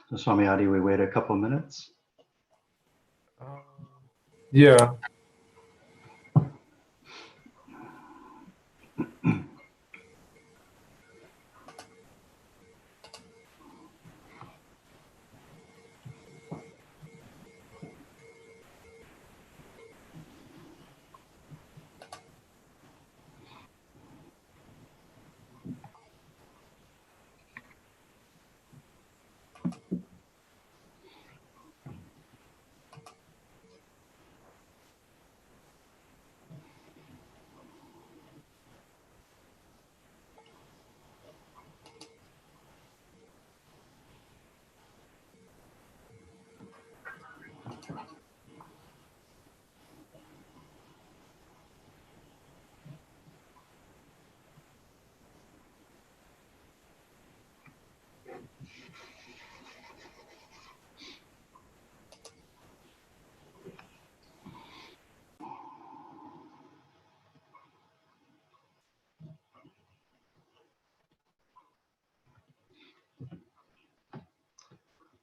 So Swami Adi, we wait a couple minutes. Yeah.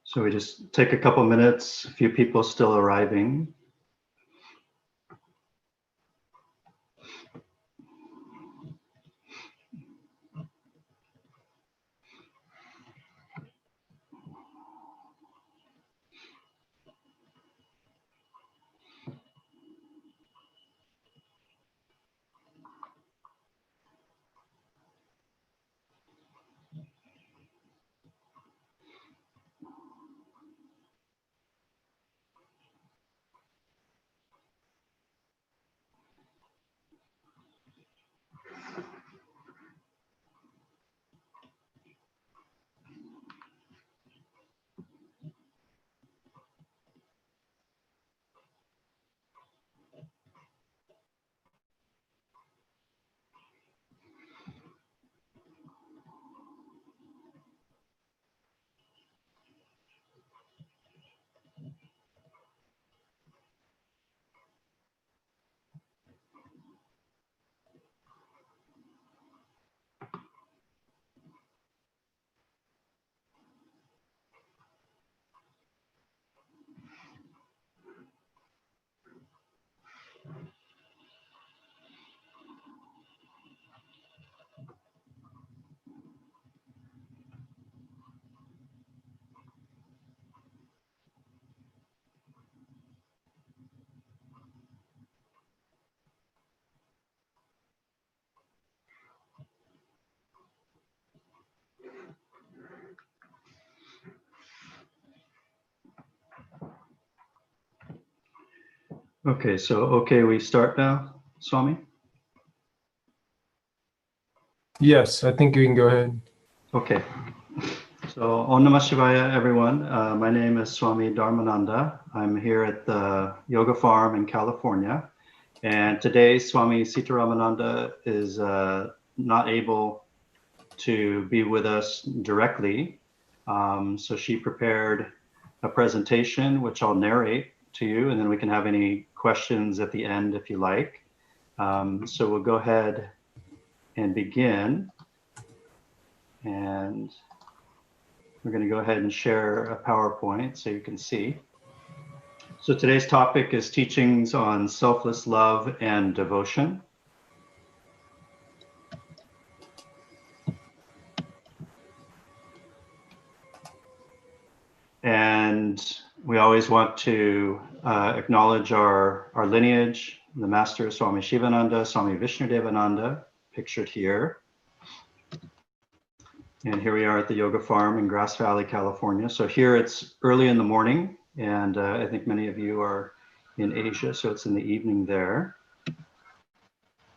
So we just take a couple minutes, a few people still arriving. Okay, so we start now, Swami? Yes, I think you can go ahead. Okay. So Om Namah Shivaya, everyone. My name is Swami Dharmananda. I'm here at the Yoga Farm in California. And today Swami Sitaramananda is not able to be with us directly. So she prepared a presentation, which I'll narrate to you, and then we can have any questions at the end if you like. So we'll go ahead and begin. And we're going to go ahead and share a PowerPoint so you can see. So today's topic is teachings on selfless love and devotion. And we always want to acknowledge our lineage, the Master Swami Shivananda, Swami Vishnudevananda, pictured here. And here we are at the Yoga Farm in Grass Valley, California. So here it's early in the morning, and I think many of you are in Asia, so it's in the evening there.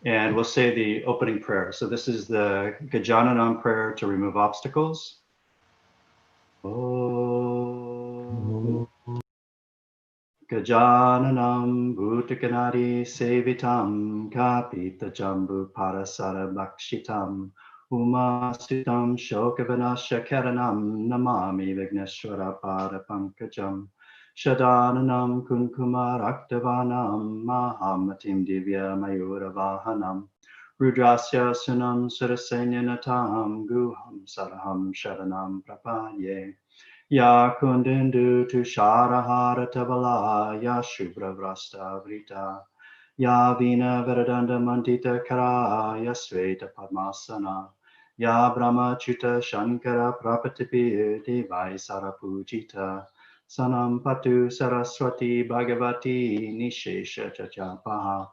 And we'll say the opening prayer. So this is the Gajananam prayer to remove obstacles. Om. Gajananam Bhutakanadi Sevitam Kapita Jambu Parasara Bhakshitam Umasitam Shokavanasha Karanam Namami Vigneshwara Pada Pankajam Shadananam Kunkuma Raktavanam Mahamatim Divya Mayura Vahanam Rudrasya Sunam Surasenyanatam Guham Saraham Sharanam Prapanye Ya Kundendu Tusharahara Tabala Ya Shubra Vrasta Vrita Ya Vina Veradanda Mandita Kara Ya Sveta Padmasana Ya Brahma Chuta Shankara Prapatipi Devai Sarapujita Sanam Patu Saraswati Bhagavati Nishesha Chachapaha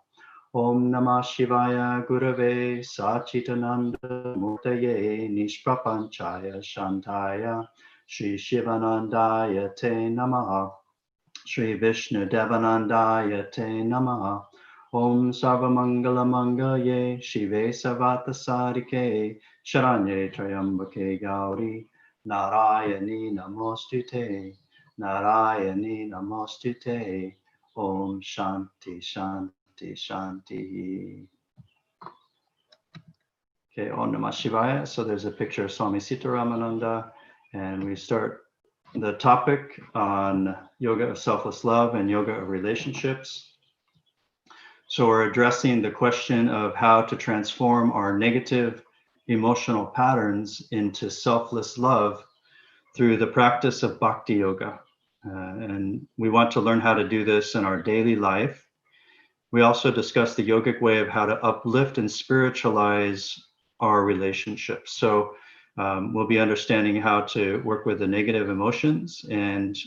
Om Namah Shivaya Gurave Sachitananda Murtaye Nishprapanchaya Shantaya Shri Shivanandaya Te Namaha Shri Vishnu Devanandaya Te Namaha Om Sarvamangala Mangaye Shive Savata Sarike Sharanye Trayambake Gauri Narayani Namostute Narayani Namostute Om Shanti Shanti Shanti. Okay, Om Namah Shivaya. So there's a picture of Swami Sitaramananda, and we start the topic on yoga of selfless love and yoga of relationships. So we're addressing the question of how to transform our negative emotional patterns into selfless love through the practice of Bhakti yoga. And we want to learn how to do this in our daily life. We also discuss the yogic way of how to uplift and spiritualize our relationships. So we'll be understanding how to work with the negative emotions, and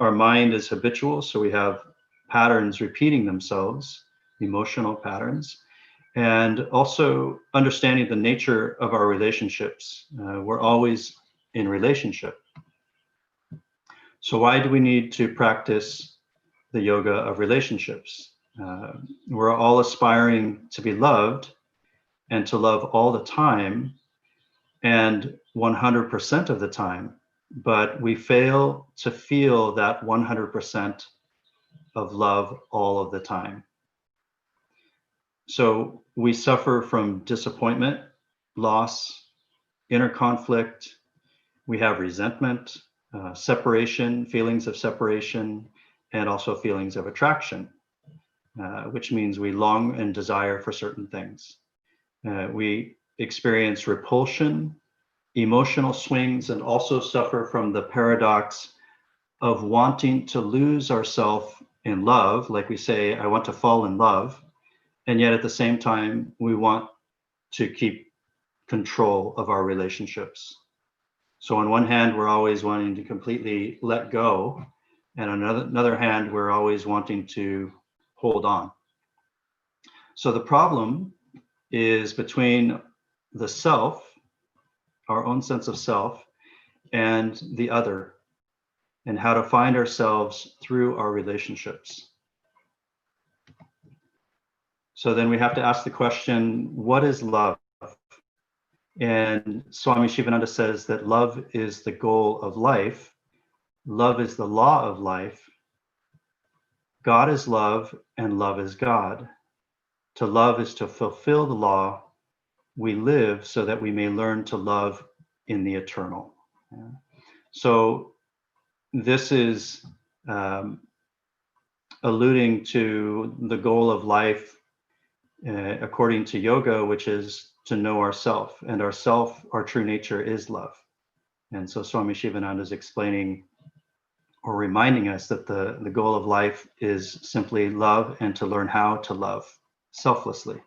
our mind is habitual. So we have patterns repeating themselves, emotional patterns, and also understanding the nature of our relationships. We're always in relationship. So why do we need to practice the yoga of relationships? We're all aspiring to be loved and to love all the time and 100% of the time, but we fail to feel that 100% of love all of the time. So we suffer from disappointment, loss, inner conflict. We have resentment, separation, feelings of separation, and also feelings of attraction. Which means we long and desire for certain things. We experience repulsion, emotional swings, and also suffer from the paradox of wanting to lose ourselves in love. Like we say, I want to fall in love. And yet at the same time, we want to keep control of our relationships. So on one hand, we're always wanting to completely let go. And on another hand, we're always wanting to hold on. So the problem is between the self, our own sense of self, and the other, and how to find ourselves through our relationships. So then we have to ask the question, what is love? And Swami Shivananda says that love is the goal of life. Love is the law of life. God is love, and love is God. To love is to fulfill the law. We live so that we may learn to love in the eternal. So this is alluding to the goal of life according to yoga, which is to know ourself, and ourself, our true nature is love. And so Swami Shivananda is explaining or reminding us that the goal of life is simply love and to learn how to love selflessly.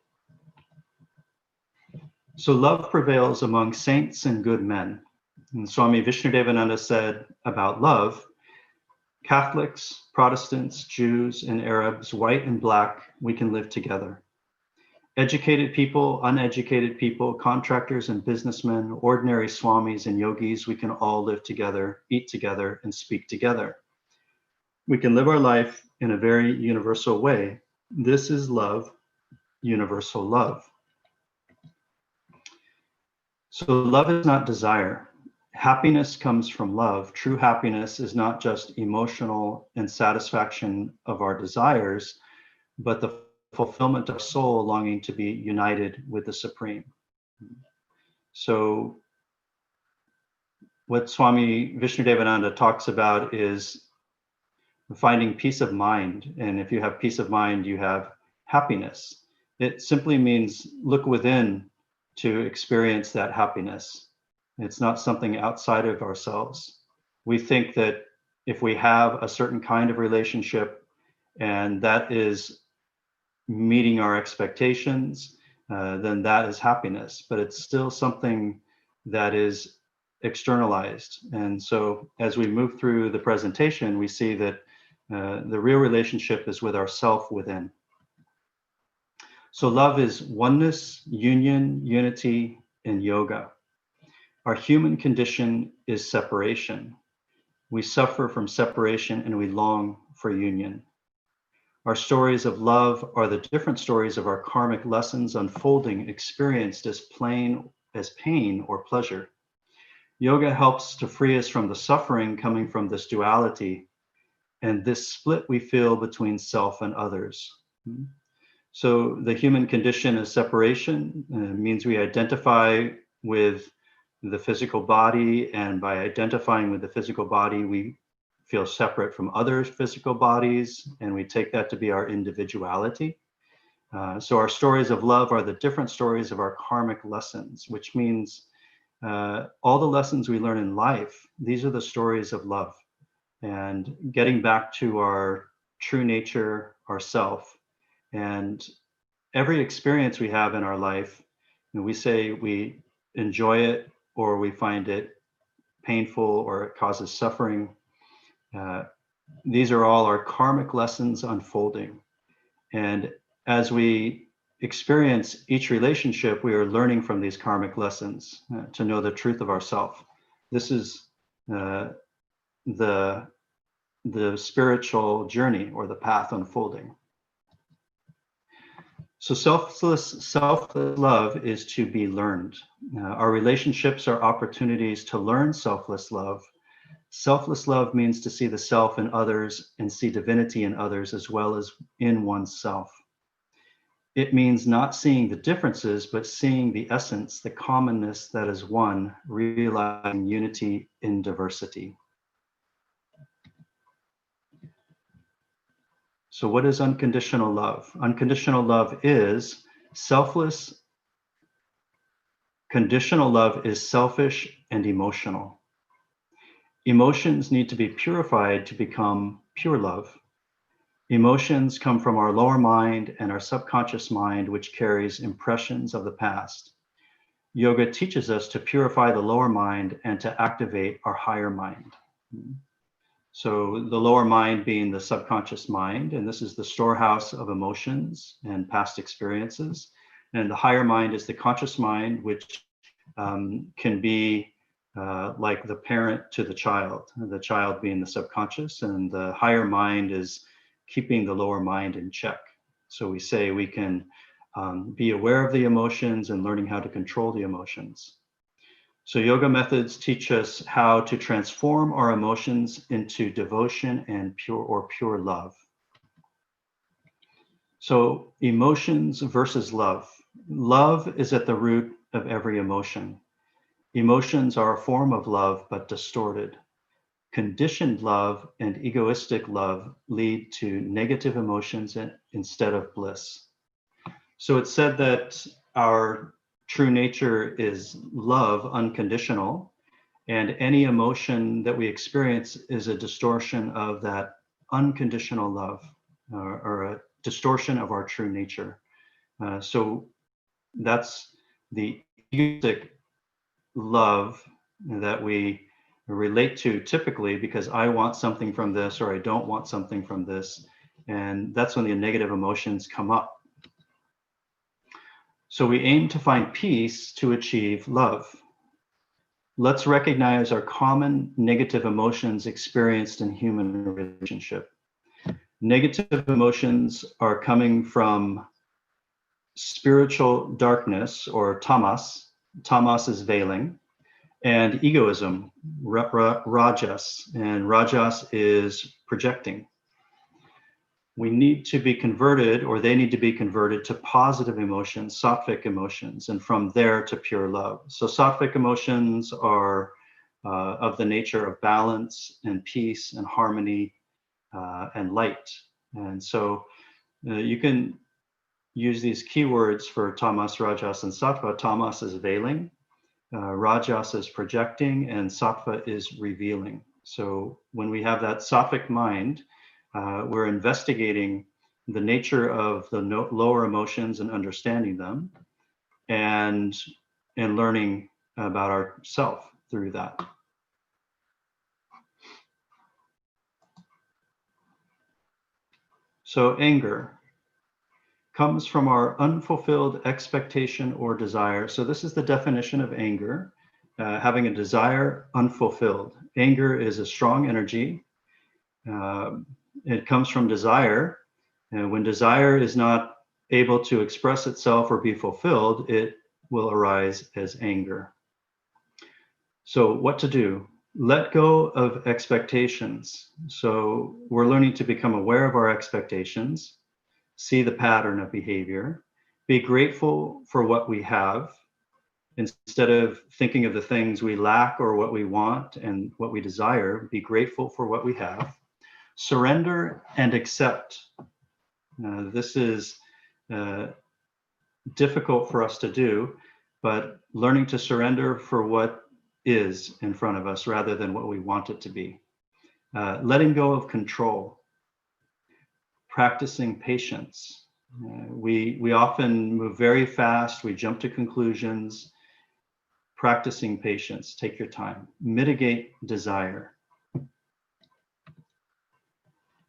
So love prevails among saints and good men. And Swami Vishnudevananda said about love, Catholics, Protestants, Jews, and Arabs, white and black, we can live together. Educated people, uneducated people, contractors and businessmen, ordinary swamis and yogis, we can all live together, eat together, and speak together. We can live our life in a very universal way. This is love, universal love. So love is not desire. Happiness comes from love. True happiness is not just emotional and satisfaction of our desires, but the fulfillment of soul longing to be united with the Supreme. So what Swami Vishnudevananda talks about is finding peace of mind. And if you have peace of mind, you have happiness. It simply means look within to experience that happiness. It's not something outside of ourselves. We think that if we have a certain kind of relationship and that is meeting our expectations, then that is happiness. But it's still something that is externalized. And so as we move through the presentation, we see that the real relationship is with ourself within. So love is oneness, union, unity, and yoga. Our human condition is separation. We suffer from separation and we long for union. Our stories of love are the different stories of our karmic lessons unfolding, experienced as pain or pleasure. Yoga helps to free us from the suffering coming from this duality and this split we feel between self and others. So the human condition is separation. Means we identify with the physical body, and by identifying with the physical body, we feel separate from other physical bodies, and we take that to be our individuality. So our stories of love are the different stories of our karmic lessons, which means all the lessons we learn in life, these are the stories of love. And getting back to our true nature, ourself, and every experience we have in our life, we say we enjoy it or we find it painful or it causes suffering. These are all our karmic lessons unfolding. And as we experience each relationship, we are learning from these karmic lessons to know the truth of ourself. This is the spiritual journey or the path unfolding. So selfless love is to be learned. Our relationships are opportunities to learn selfless love. Selfless love means to see the self in others and see divinity in others as well as in oneself. It means not seeing the differences, but seeing the essence, the commonness that is one, realizing unity in diversity. So what is unconditional love? Unconditional love is selfless. Conditional love is selfish and emotional. Emotions need to be purified to become pure love. Emotions come from our lower mind and our subconscious mind, which carries impressions of the past. Yoga teaches us to purify the lower mind and to activate our higher mind. So the lower mind being the subconscious mind, and this is the storehouse of emotions and past experiences. And the higher mind is the conscious mind, which can be like the parent to the child being the subconscious, and the higher mind is keeping the lower mind in check. So we say we can be aware of the emotions and learning how to control the emotions. So yoga methods teach us how to transform our emotions into devotion and pure love. So emotions versus love. Love is at the root of every emotion. Emotions are a form of love, but distorted. Conditioned love and egoistic love lead to negative emotions instead of bliss. So it's said that our true nature is love, unconditional, and any emotion that we experience is a distortion of that unconditional love, or a distortion of our true nature. So that's the egoistic love that we relate to typically because I want something from this or I don't want something from this. And that's when the negative emotions come up. So we aim to find peace to achieve love. Let's recognize our common negative emotions experienced in human relationship. Negative emotions are coming from spiritual darkness or tamas. Tamas is veiling, and egoism, rajas, and rajas is projecting. We need to be converted, or they need to be converted to positive emotions, sattvic emotions, and from there to pure love. So sattvic emotions are of the nature of balance and peace and harmony and light. And so you can use these keywords for tamas, rajas, and sattva. Tamas is veiling, rajas is projecting, and sattva is revealing. So when we have that sattvic mind, we're investigating the nature of the lower emotions and understanding them, and learning about ourself through that. So anger comes from our unfulfilled expectation or desire. So this is the definition of anger, having a desire unfulfilled. Anger is a strong energy. It comes from desire. And when desire is not able to express itself or be fulfilled, it will arise as anger. So what to do? Let go of expectations. So we're learning to become aware of our expectations, see the pattern of behavior, be grateful for what we have, instead of thinking of the things we lack or what we want and what we desire. Be grateful for what we have. Surrender and accept. This is difficult for us to do, but learning to surrender for what is in front of us rather than what we want it to be. Letting go of control. Practicing patience. We often move very fast, we jump to conclusions. Practicing patience, take your time. Mitigate desire.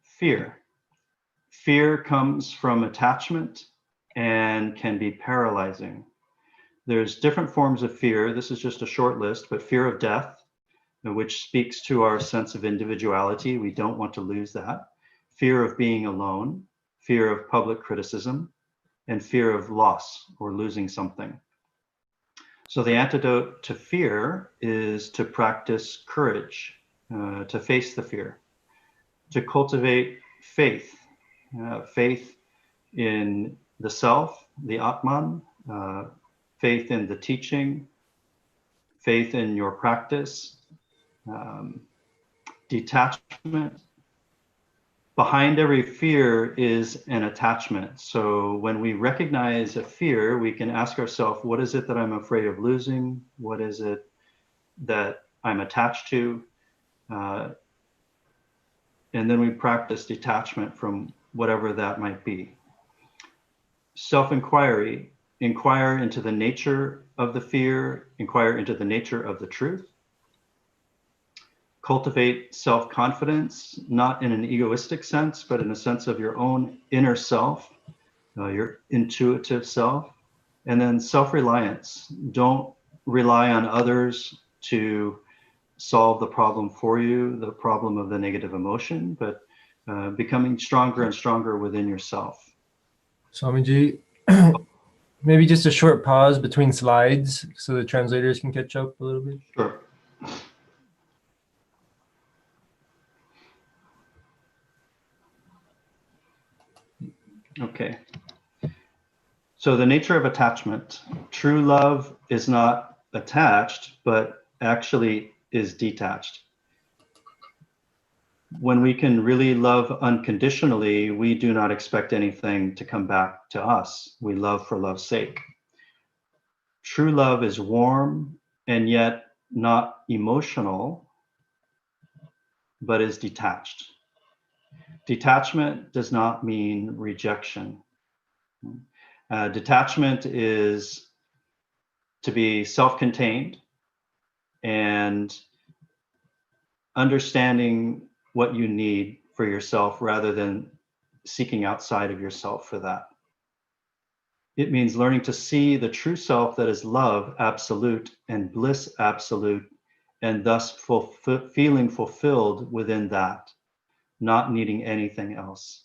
Fear. Fear comes from attachment and can be paralyzing. There's different forms of fear. This is just a short list, but fear of death, which speaks to our sense of individuality. We don't want to lose that. Fear of being alone, fear of public criticism, and fear of loss or losing something. So the antidote to fear is to practice courage, to face the fear, to cultivate faith, faith in the self, the Atman, faith in the teaching, faith in your practice, detachment. Behind every fear is an attachment. So when we recognize a fear, we can ask ourselves, what is it that I'm afraid of losing? What is it that I'm attached to? And then we practice detachment from whatever that might be. Self-inquiry, inquire into the nature of the fear, inquire into the nature of the truth. Cultivate self-confidence, not in an egoistic sense, but in a sense of your own inner self, your intuitive self. And then self-reliance. Don't rely on others to solve the problem for you, the problem of the negative emotion, but becoming stronger and stronger within yourself. Swamiji, maybe just a short pause between slides so the translators can catch up a little bit. Sure. Okay. So the nature of attachment. True love is not attached, but actually is detached. When we can really love unconditionally, we do not expect anything to come back to us. We love for love's sake. True love is warm and yet not emotional, but is detached. Detachment does not mean rejection. Detachment is to be self-contained and understanding what you need for yourself rather than seeking outside of yourself for that. It means learning to see the true self that is love absolute and bliss absolute, and thus feeling fulfilled within that, not needing anything else.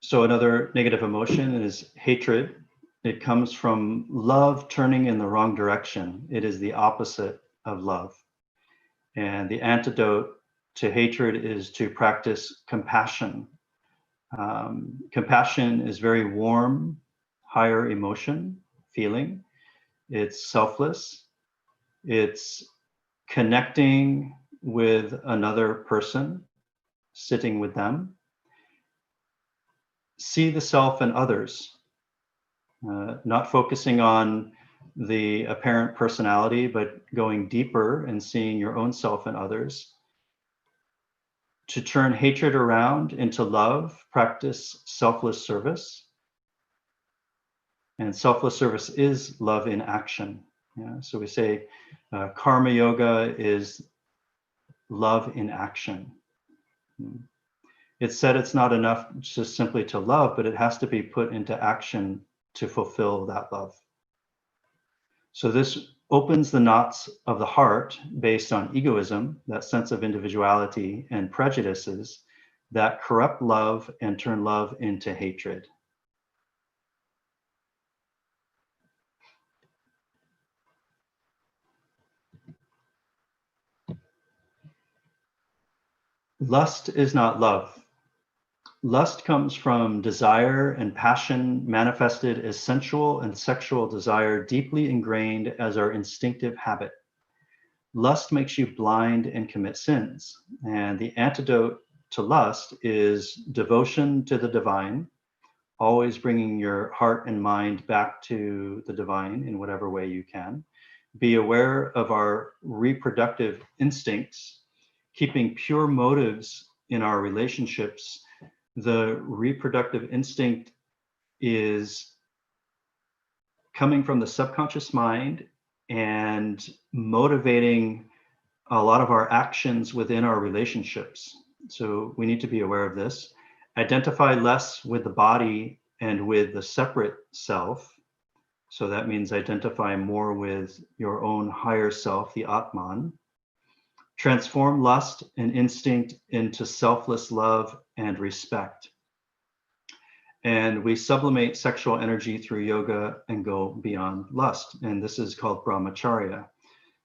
So another negative emotion is hatred. It comes from love turning in the wrong direction. It is the opposite of love. And the antidote to hatred is to practice compassion. Compassion is very warm, higher emotion, feeling. It's selfless. It's connecting with another person, sitting with them. See the self in others, not focusing on the apparent personality, but going deeper and seeing your own self in others. To turn hatred around into love, practice selfless service. And selfless service is love in action. Yeah? So we say karma yoga is love in action. It's said it's not enough just simply to love, but it has to be put into action to fulfill that love. So this opens the knots of the heart based on egoism, that sense of individuality, and prejudices that corrupt love and turn love into hatred. Lust is not love. Lust comes from desire and passion manifested as sensual and sexual desire deeply ingrained as our instinctive habit. Lust makes you blind and commit sins. And the antidote to lust is devotion to the divine, always bringing your heart and mind back to the divine in whatever way you can. Be aware of our reproductive instincts, keeping pure motives in our relationships. The reproductive instinct is coming from the subconscious mind and motivating a lot of our actions within our relationships. So we need to be aware of this. Identify less with the body and with the separate self. So that means identify more with your own higher self, the Atman. Transform lust and instinct into selfless love and respect. And we sublimate sexual energy through yoga and go beyond lust. And this is called brahmacharya.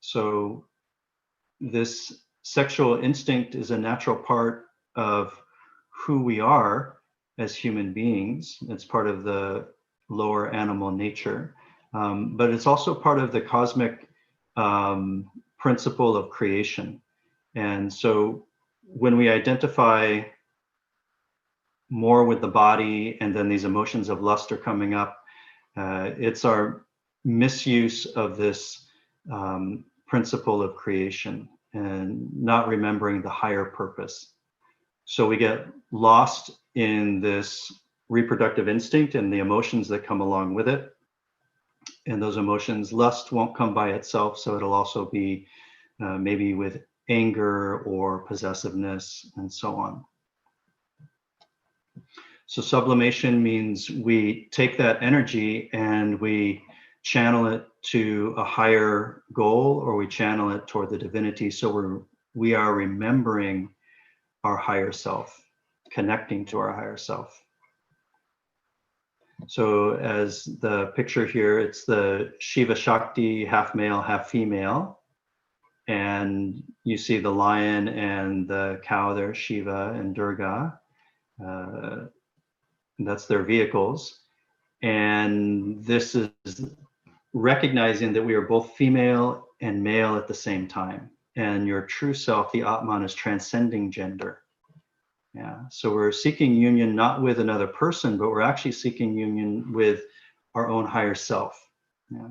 So this sexual instinct is a natural part of who we are as human beings. It's part of the lower animal nature, but it's also part of the cosmic principle of creation. And so when we identify more with the body and then these emotions of lust are coming up, it's our misuse of this principle of creation and not remembering the higher purpose. So we get lost in this reproductive instinct and the emotions that come along with it. And those emotions, lust won't come by itself, so it'll also be maybe with anger or possessiveness and so on. So sublimation means we take that energy and we channel it to a higher goal, or we channel it toward the divinity. So we are remembering our higher self, connecting to our higher self. So as the picture here, it's the Shiva Shakti, half male, half female. And you see the lion and the cow there, Shiva and Durga. That's their vehicles. And this is recognizing that we are both female and male at the same time. And your true self, the Atman, is transcending gender. Yeah. So we're seeking union not with another person, but we're actually seeking union with our own higher self. Yeah.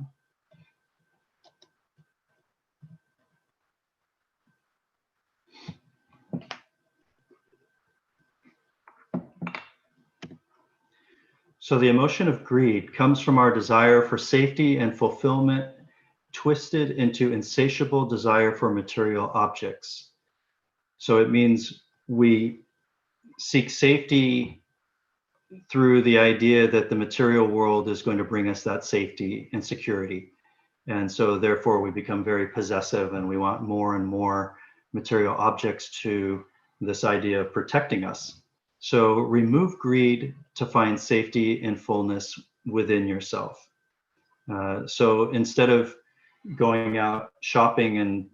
So the emotion of greed comes from our desire for safety and fulfillment, twisted into insatiable desire for material objects. So it means we seek safety through the idea that the material world is going to bring us that safety and security. And so therefore we become very possessive and we want more and more material objects to this idea of protecting us. So remove greed to find safety and fullness within yourself. So instead of going out shopping and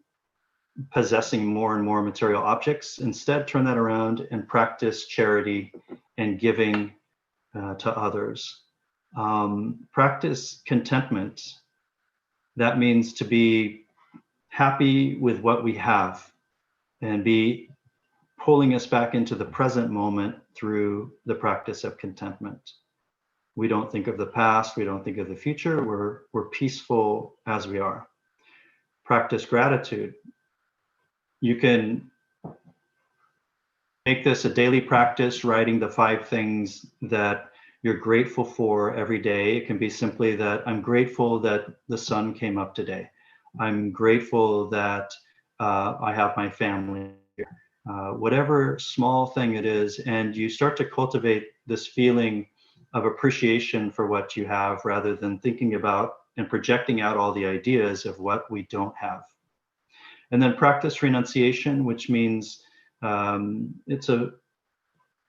possessing more and more material objects, instead turn that around and practice charity and giving to others. Practice contentment. That means to be happy with what we have and be pulling us back into the present moment through the practice of contentment. We don't think of the past, we don't think of the future, we're peaceful as we are. Practice gratitude. You can make this a daily practice, writing the 5 things that you're grateful for every day. It can be simply that I'm grateful that the sun came up today. I'm grateful that I have my family here. Whatever small thing it is, and you start to cultivate this feeling of appreciation for what you have rather than thinking about and projecting out all the ideas of what we don't have. And then practice renunciation, which means it's a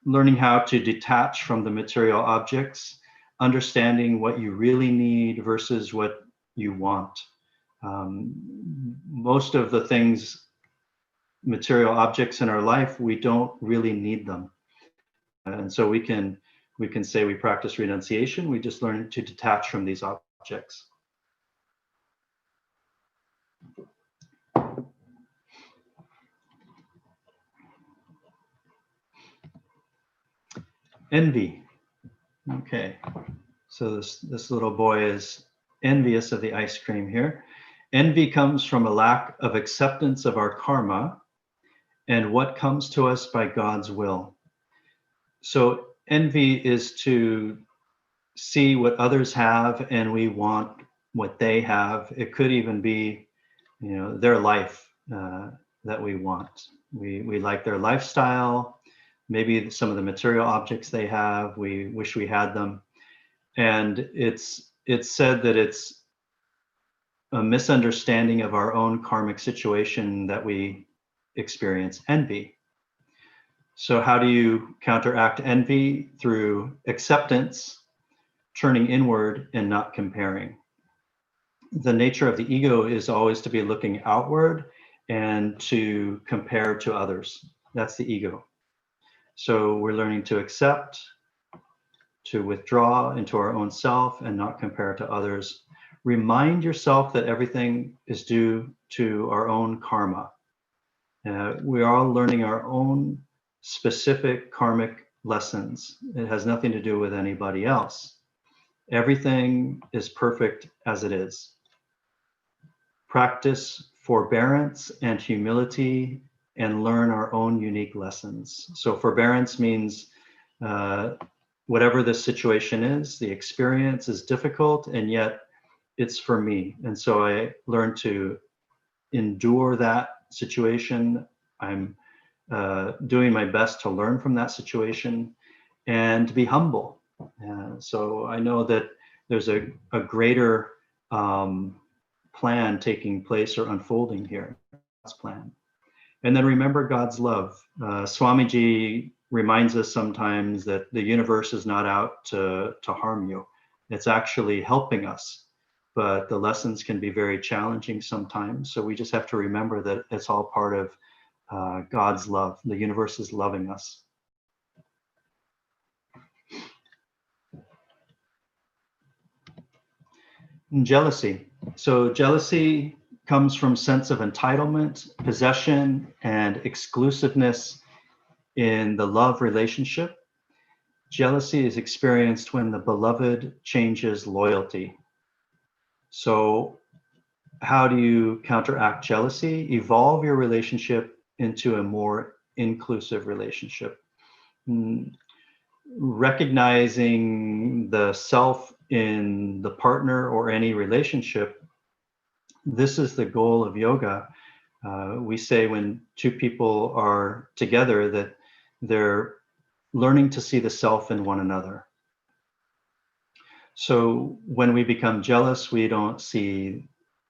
learning how to detach from the material objects, understanding what you really need versus what you want. Most of the things, material objects in our life, we don't really need them. And so we can say we practice renunciation, we just learn to detach from these objects. Envy. Okay, so this little boy is envious of the ice cream here. Envy comes from a lack of acceptance of our karma and what comes to us by God's will. So envy is to see what others have and we want what they have. It could even be, their life that we want. We like their lifestyle. Maybe some of the material objects they have, we wish we had them. And it's said that it's a misunderstanding of our own karmic situation that we experience envy. So how do you counteract envy? Through acceptance, turning inward and not comparing. The nature of the ego is always to be looking outward and to compare to others. That's the ego. So we're learning to accept, to withdraw into our own self and not compare to others. Remind yourself that everything is due to our own karma. We are all learning our own specific karmic lessons. It has nothing to do with anybody else. Everything is perfect as it is. Practice forbearance and humility and learn our own unique lessons. So forbearance means whatever the situation is, the experience is difficult and yet it's for me. And so I learn to endure that situation. I'm doing my best to learn from that situation and to be humble. So I know that there's a greater plan taking place or unfolding here, God's plan. And then remember God's love. Swamiji reminds us sometimes that the universe is not out to harm you. It's actually helping us. But the lessons can be very challenging sometimes. So we just have to remember that it's all part of God's love. The universe is loving us. And jealousy. So jealousy comes from sense of entitlement, possession, and exclusiveness in the love relationship. Jealousy is experienced when the beloved changes loyalty. So how do you counteract jealousy? Evolve your relationship into a more inclusive relationship. Recognizing the self in the partner or any relationship, this is the goal of yoga. We say when two people are together that they're learning to see the self in one another. So when we become jealous, we don't see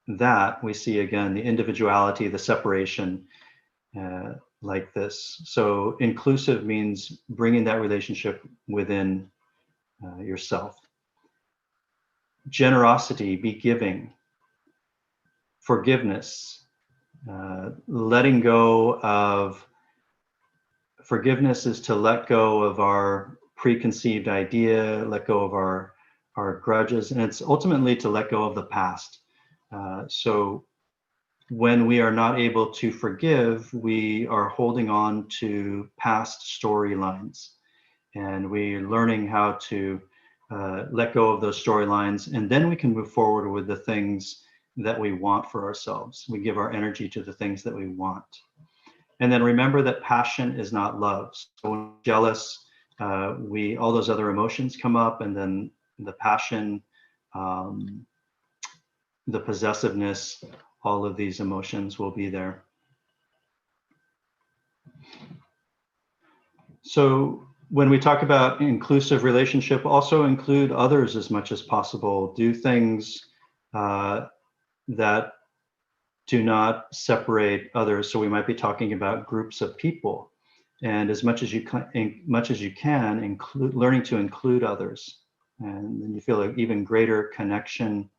that. We see again the individuality, the separation. like this. So inclusive means bringing that relationship within yourself. Generosity, be giving. Forgiveness, letting go of, forgiveness is to let go of our preconceived idea, let go of our grudges, and it's ultimately to let go of the past. So when we are not able to forgive, we are holding on to past storylines, and we're learning how to let go of those storylines, and then we can move forward with the things that we want for ourselves. We give our energy to the things that we want. And then remember that passion is not love. So when we're jealous, all those other emotions come up, and then the passion, the possessiveness, all of these emotions will be there. So when we talk about inclusive relationship, also include others as much as possible. Do things that do not separate others. So we might be talking about groups of people, and as much as you can, include, learning to include others, and then you feel an even greater connection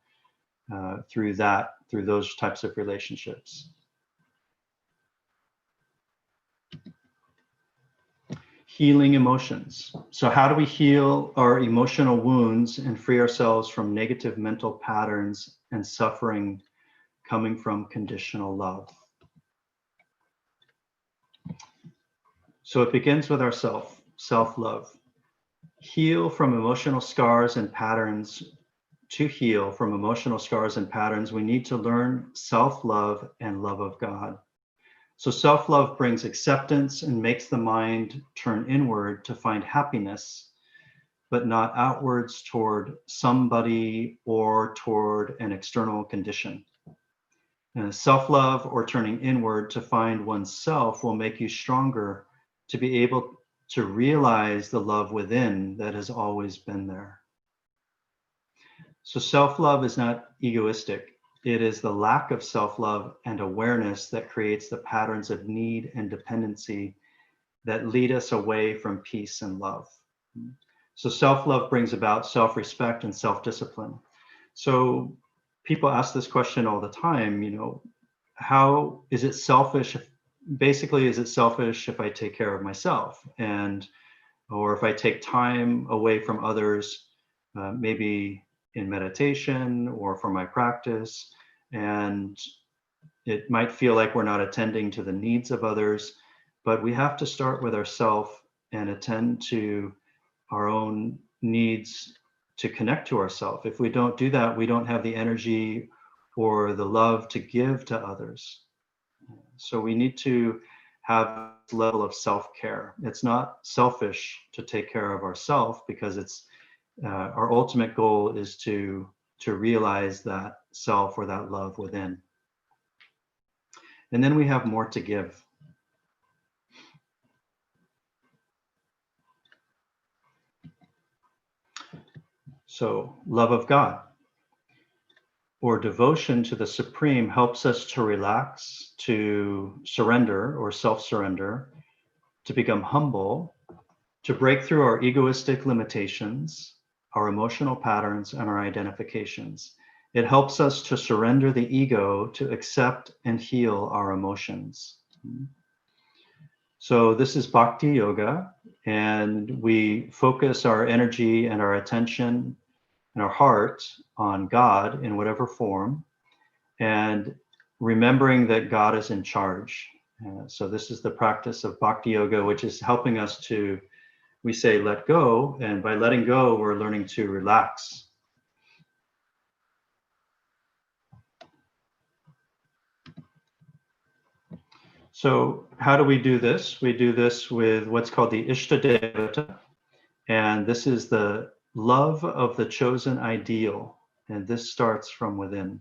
through those types of relationships. Healing emotions. So how do we heal our emotional wounds and free ourselves from negative mental patterns and suffering coming from conditional love? So it begins with our self-love. Heal from emotional scars and patterns. To heal from emotional scars and patterns, we need to learn self-love and love of God. So self-love brings acceptance and makes the mind turn inward to find happiness, but not outwards toward somebody or toward an external condition. Self-love or turning inward to find oneself will make you stronger to be able to realize the love within that has always been there. So self-love is not egoistic. It is the lack of self-love and awareness that creates the patterns of need and dependency that lead us away from peace and love. So self-love brings about self-respect and self-discipline. So people ask this question all the time, how is it selfish? Basically, is it selfish if I take care of myself, or if I take time away from others, maybe in meditation or for my practice, and it might feel like we're not attending to the needs of others, but we have to start with ourselves and attend to our own needs to connect to ourselves. If we don't do that, we don't have the energy or the love to give to others. So we need to have this level of self-care. It's not selfish to take care of ourselves, because it's our ultimate goal is to realize that self or that love within. And then we have more to give. So love of God or devotion to the Supreme helps us to relax, to surrender or self-surrender, to become humble, to break through our egoistic limitations, our emotional patterns, and our identifications. It helps us to surrender the ego, to accept and heal our emotions. So this is Bhakti Yoga, and we focus our energy and our attention and our heart on God in whatever form, and remembering that God is in charge. So this is the practice of Bhakti Yoga, which is helping us to, we say, let go, and by letting go, we're learning to relax. So how do we do this? We do this with what's called the Ishtadevata, and this is the love of the chosen ideal, and this starts from within.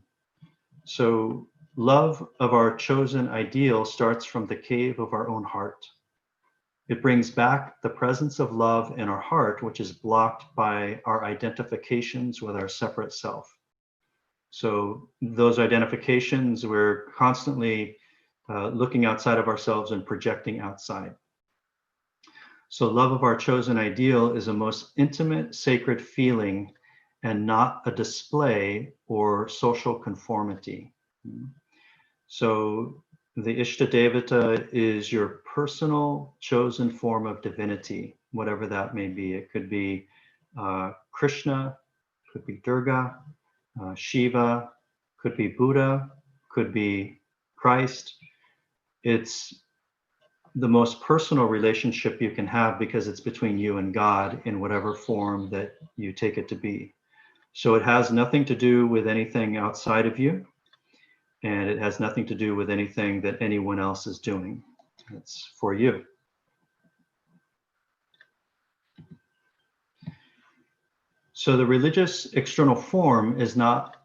So love of our chosen ideal starts from the cave of our own heart. It brings back the presence of love in our heart, which is blocked by our identifications with our separate self. So those identifications, we're constantly looking outside of ourselves and projecting outside. So love of our chosen ideal is a most intimate, sacred feeling and not a display or social conformity. So the Ishtadevata is your personal chosen form of divinity, whatever that may be. It could be Krishna, could be Durga, Shiva, could be Buddha, could be Christ. It's the most personal relationship you can have because it's between you and God in whatever form that you take it to be. So it has nothing to do with anything outside of you, and it has nothing to do with anything that anyone else is doing. It's for you. So the religious external form is not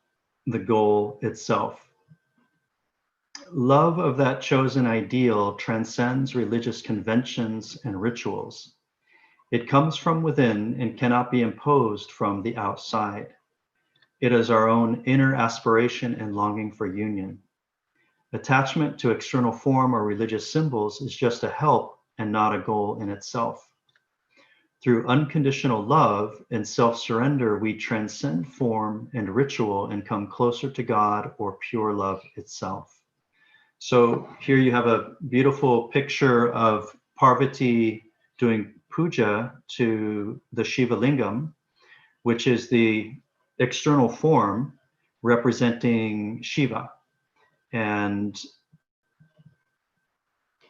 the goal itself. Love of that chosen ideal transcends religious conventions and rituals. It comes from within and cannot be imposed from the outside. It is our own inner aspiration and longing for union. Attachment to external form or religious symbols is just a help and not a goal in itself. Through unconditional love and self-surrender, we transcend form and ritual and come closer to God or pure love itself. So here you have a beautiful picture of Parvati doing puja to the Shiva Lingam, which is the external form representing Shiva. And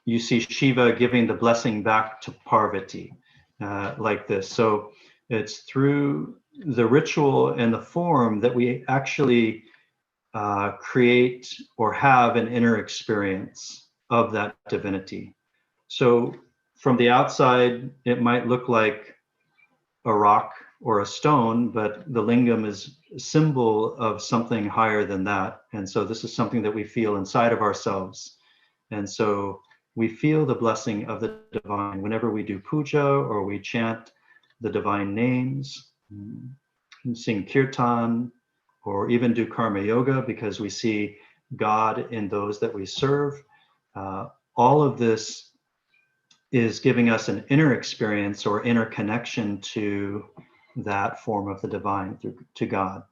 you see Shiva giving the blessing back to Parvati like this. So it's through the ritual and the form that we actually create or have an inner experience of that divinity. So from the outside, it might look like a rock or a stone, but the lingam is a symbol of something higher than that. And so this is something that we feel inside of ourselves. And so we feel the blessing of the divine whenever we do puja or we chant the divine names, sing kirtan, or even do karma yoga because we see God in those that we serve. All of this is giving us an inner experience or inner connection to that form of the divine, to God.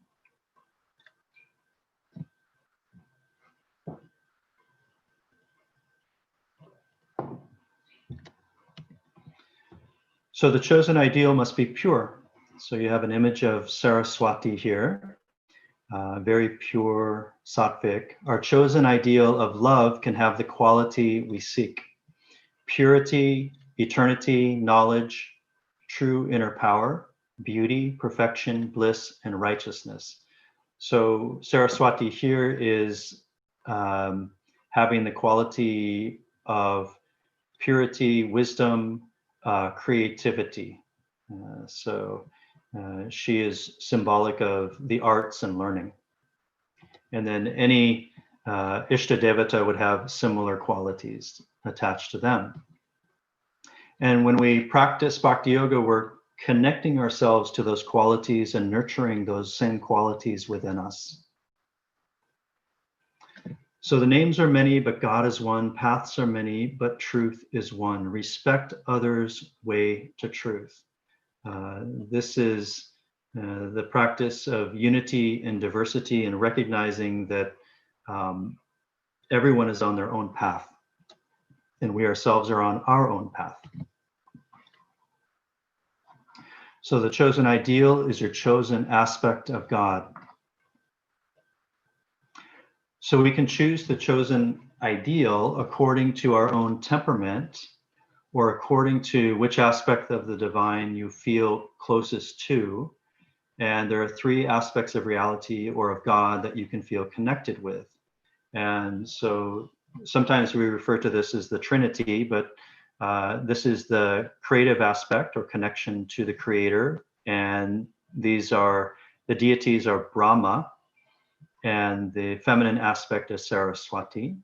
So the chosen ideal must be pure. So you have an image of Saraswati here, very pure, sattvic. Our chosen ideal of love can have the quality we seek: purity, eternity, knowledge, true inner power, beauty, perfection, bliss, and righteousness. So Saraswati here is having the quality of purity, wisdom, creativity. She is symbolic of the arts and learning. And then any Ishtadevata would have similar qualities attached to them. And when we practice Bhakti Yoga, we're connecting ourselves to those qualities and nurturing those same qualities within us. So the names are many, but God is one. Paths are many, but truth is one. Respect others' way to truth. This is the practice of unity and diversity and recognizing that everyone is on their own path and we ourselves are on our own path. So the chosen ideal is your chosen aspect of God. So we can choose the chosen ideal according to our own temperament or according to which aspect of the divine you feel closest to. And there are three aspects of reality or of God that you can feel connected with. And so sometimes we refer to this as the Trinity, but this is the creative aspect or connection to the creator. And these are, the deities are Brahma, and the feminine aspect is Saraswati.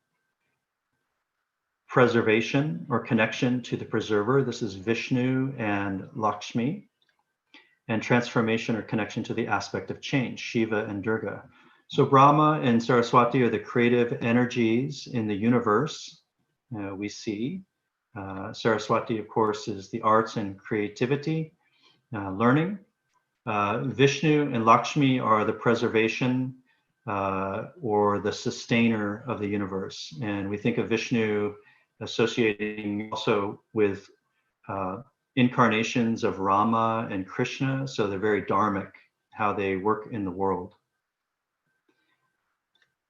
Preservation or connection to the preserver, this is Vishnu and Lakshmi. And transformation or connection to the aspect of change, Shiva and Durga. So Brahma and Saraswati are the creative energies in the universe we see. Saraswati, of course, is the arts and creativity, learning. Vishnu and Lakshmi are the preservation or the sustainer of the universe. And we think of Vishnu associating also with incarnations of Rama and Krishna. So they're very dharmic, how they work in the world.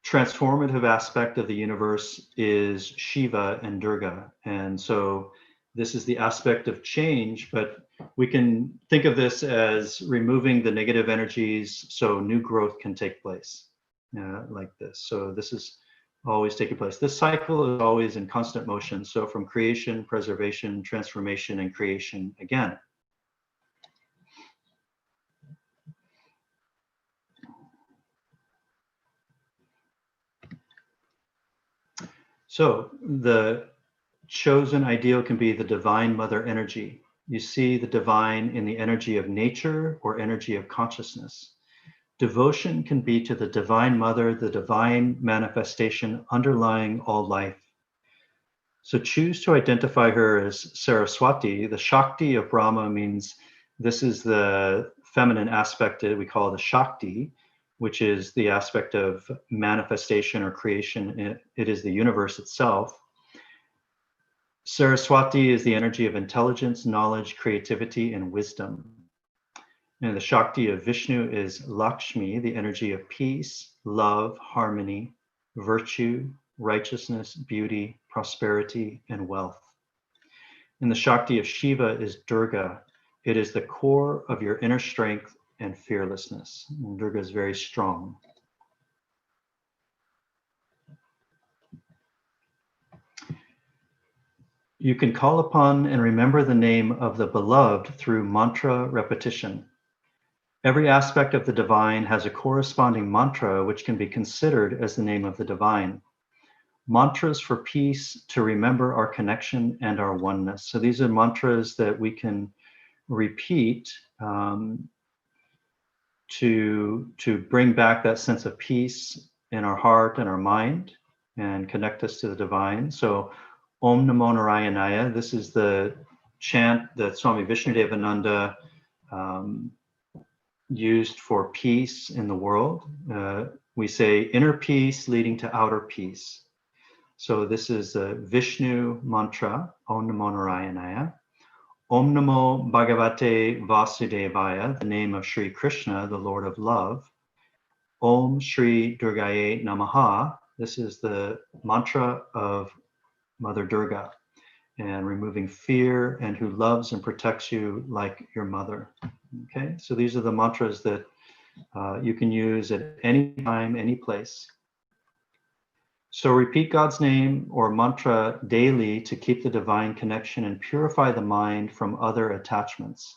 Transformative aspect of the universe is Shiva and Durga. And so this is the aspect of change, but we can think of this as removing the negative energies so new growth can take place like this. So this is always taking place. This cycle is always in constant motion. So from creation, preservation, transformation, and creation again. So the chosen ideal can be the divine mother energy. You see the divine in the energy of nature or energy of consciousness. Devotion can be to the divine mother, the divine manifestation underlying all life. So choose to identify her as Saraswati. The Shakti of Brahma means this is the feminine aspect, we call the Shakti, which is the aspect of manifestation or creation. It is the universe itself. Saraswati is the energy of intelligence, knowledge, creativity, and wisdom. And the Shakti of Vishnu is Lakshmi, the energy of peace, love, harmony, virtue, righteousness, beauty, prosperity, and wealth. And the Shakti of Shiva is Durga. It is the core of your inner strength and fearlessness. And Durga is very strong. You can call upon and remember the name of the beloved through mantra repetition. Every aspect of the divine has a corresponding mantra which can be considered as the name of the divine. Mantras for peace, to remember our connection and our oneness. So these are mantras that we can repeat to bring back that sense of peace in our heart and our mind and connect us to the divine. So Om Namo Narayanaya, this is the chant that Swami Vishnudevananda used for peace in the world. We say inner peace leading to outer peace. So this is a Vishnu mantra, Om Namo Narayanaya. Om Namo Bhagavate Vasudevaya, the name of Sri Krishna, the Lord of Love. Om Shri Durgaye Namaha, this is the mantra of Mother Durga, and removing fear, and who loves and protects you like your mother. Okay, so these are the mantras that you can use at any time, any place. So repeat God's name or mantra daily to keep the divine connection and purify the mind from other attachments.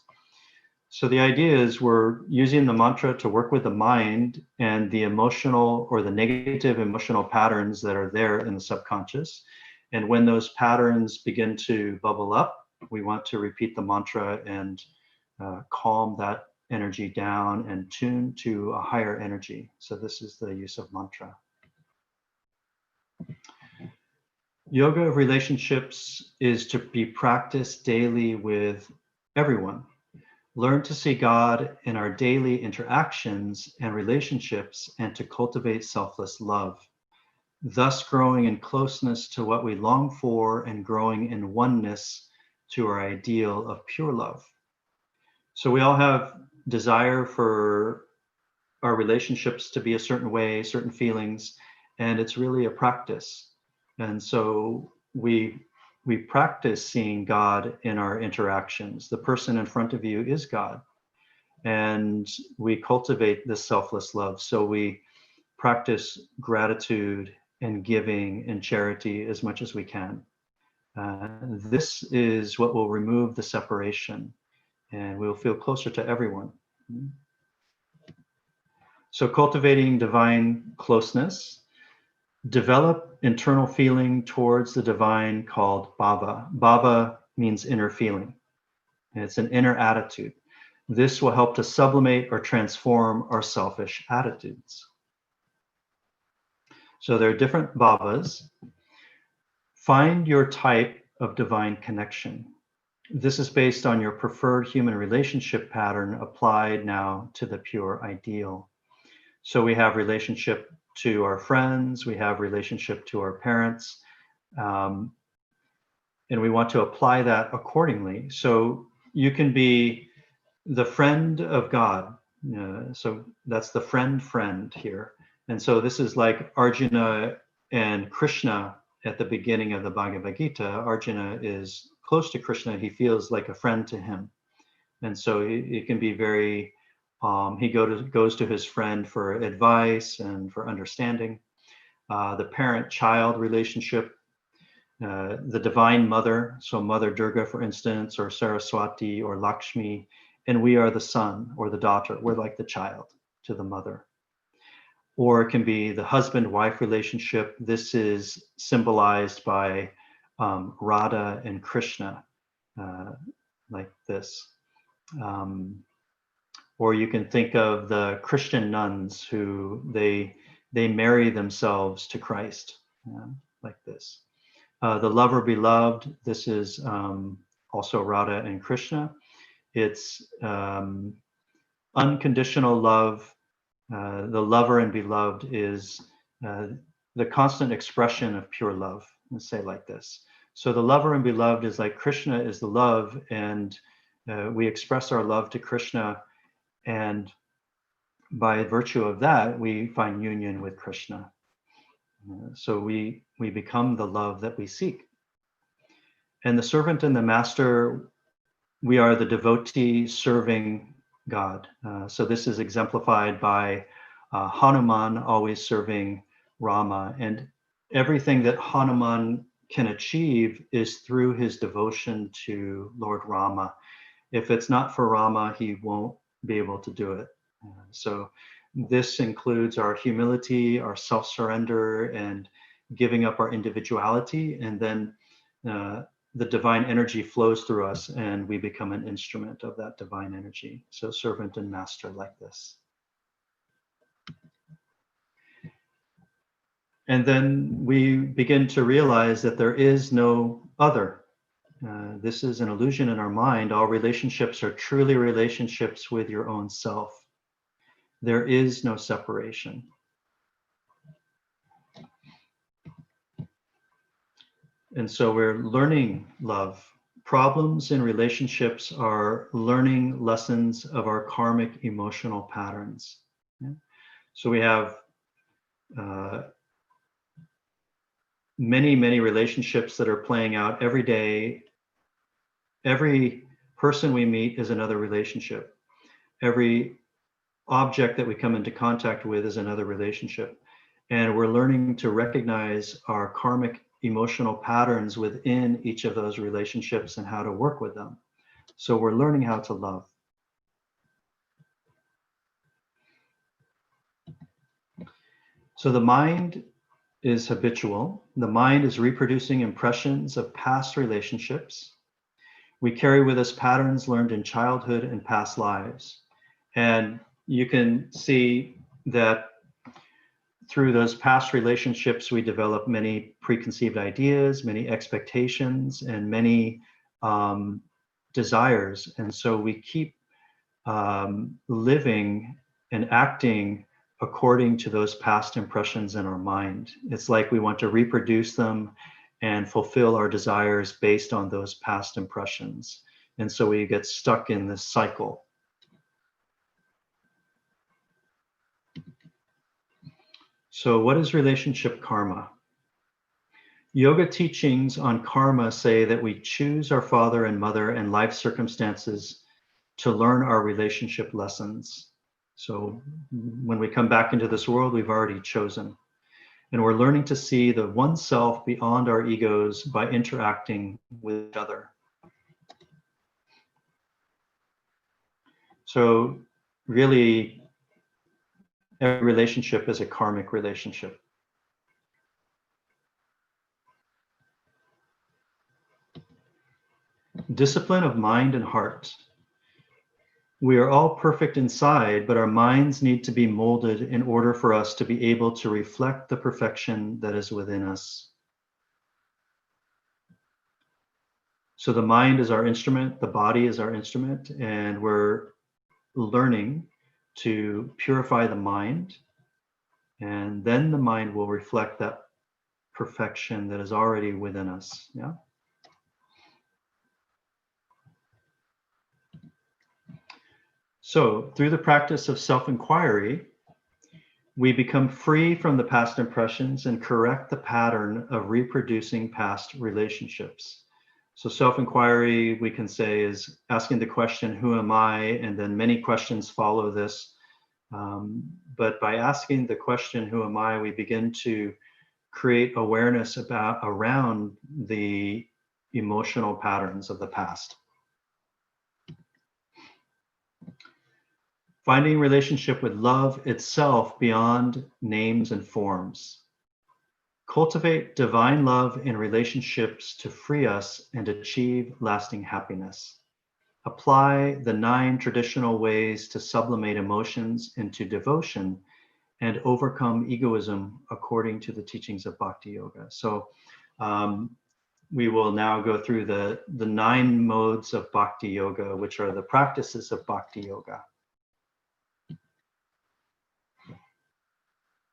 So the idea is we're using the mantra to work with the mind and the emotional or the negative emotional patterns that are there in the subconscious. And when those patterns begin to bubble up, we want to repeat the mantra and calm that energy down and tune to a higher energy. So this is the use of mantra. Yoga of relationships is to be practiced daily with everyone. Learn to see God in our daily interactions and relationships and to cultivate selfless love, thus growing in closeness to what we long for and growing in oneness to our ideal of pure love. So we all have desire for our relationships to be a certain way, certain feelings, and it's really a practice. And so we practice seeing God in our interactions. The person in front of you is God. And we cultivate this selfless love. So we practice gratitude and giving and charity as much as we can. This is what will remove the separation, and we'll feel closer to everyone. So cultivating divine closeness. Develop internal feeling towards the divine called bhava. Bhava means inner feeling. And it's an inner attitude. This will help to sublimate or transform our selfish attitudes. So there are different bhavas. Find your type of divine connection. This is based on your preferred human relationship pattern applied now to the pure ideal. So we have relationship to our friends, we have relationship to our parents, and we want to apply that accordingly. So you can be the friend of God. So that's the friend here. And so this is like Arjuna and Krishna at the beginning of the Bhagavad Gita. Arjuna is close to Krishna. He feels like a friend to him. And so it can be very, he goes to his friend for advice and for understanding. The parent-child relationship, the divine mother, so Mother Durga, for instance, or Saraswati or Lakshmi, and we are the son or the daughter. We're like the child to the mother. Or it can be the husband-wife relationship. This is symbolized by Radha and Krishna, like this. Or you can think of the Christian nuns who they marry themselves to Christ, like this. The lover beloved, this is also Radha and Krishna. It's unconditional love. The lover and beloved is the constant expression of pure love. Let's say like this. So the lover and beloved is like Krishna is the love, and we express our love to Krishna, and by virtue of that, we find union with Krishna. So we become the love that we seek. And the servant and the master, we are the devotee serving God. So this is exemplified by Hanuman always serving Rama. And everything that Hanuman can achieve is through his devotion to Lord Rama. If it's not for Rama, he won't be able to do it. So this includes our humility, our self-surrender, and giving up our individuality. And then the divine energy flows through us and we become an instrument of that divine energy. So servant and master like this. And then we begin to realize that there is no other. This is an illusion in our mind. All relationships are truly relationships with your own self. There is no separation. And so we're learning love. Problems in relationships are learning lessons of our karmic emotional patterns. So we have many relationships that are playing out every day. Every person we meet is another relationship. Every object that we come into contact with is another relationship. And we're learning to recognize our karmic emotional patterns within each of those relationships and how to work with them. So we're learning how to love. So the mind is habitual. The mind is reproducing impressions of past relationships. We carry with us patterns learned in childhood and past lives. And you can see that through those past relationships, we develop many preconceived ideas, many expectations, and many desires. And so we keep living and acting according to those past impressions in our mind. It's like we want to reproduce them and fulfill our desires based on those past impressions. And so we get stuck in this cycle. So what is relationship karma? Yoga teachings on karma say that we choose our father and mother and life circumstances to learn our relationship lessons. So when we come back into this world, we've already chosen. And we're learning to see the one self beyond our egos by interacting with each other. So really, every relationship is a karmic relationship. Discipline of mind and heart. We are all perfect inside, but our minds need to be molded in order for us to be able to reflect the perfection that is within us. So the mind is our instrument, the body is our instrument, and we're learning to purify the mind, and then the mind will reflect that perfection that is already within us. Yeah. So through the practice of self-inquiry, we become free from the past impressions and correct the pattern of reproducing past relationships. So self-inquiry, we can say, is asking the question, who am I? And then many questions follow this. But by asking the question, who am I, we begin to create awareness around the emotional patterns of the past. Finding relationship with love itself beyond names and forms. Cultivate divine love in relationships to free us and achieve lasting happiness. Apply the 9 traditional ways to sublimate emotions into devotion and overcome egoism according to the teachings of Bhakti Yoga. So we will now go through the 9 modes of Bhakti Yoga, which are the practices of Bhakti Yoga.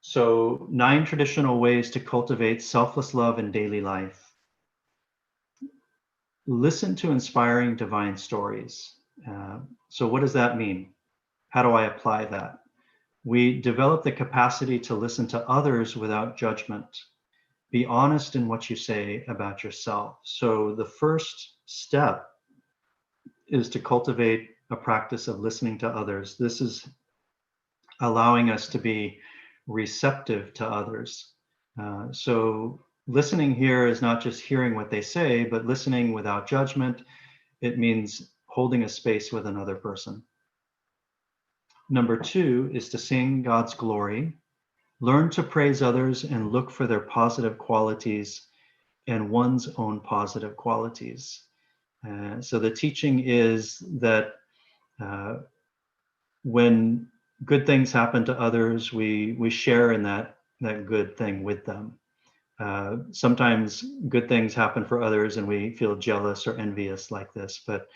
So 9 traditional ways to cultivate selfless love in daily life. Listen to inspiring divine stories. So what does that mean? How do I apply that? We develop the capacity to listen to others without judgment. Be honest in what you say about yourself. So the first step is to cultivate a practice of listening to others. This is allowing us to be receptive to others. So listening here is not just hearing what they say, but listening without judgment. It means holding a space with another person. Number 2 is to sing God's glory. Learn to praise others and look for their positive qualities and one's own positive qualities. So the teaching is that when good things happen to others, we share in that good thing with them. Sometimes good things happen for others and we feel jealous or envious like this, but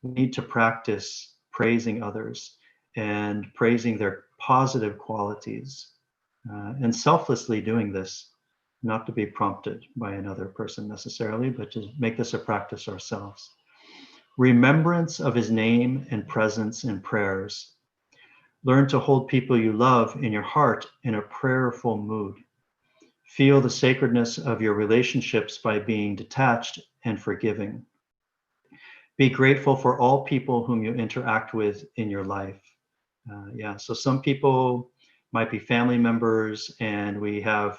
we need to practice praising others and praising their positive qualities and selflessly doing this, not to be prompted by another person necessarily, but to make this a practice ourselves. Remembrance of his name and presence in prayers. Learn to hold people you love in your heart in a prayerful mood. Feel the sacredness of your relationships by being detached and forgiving. Be grateful for all people whom you interact with in your life. So some people might be family members and we have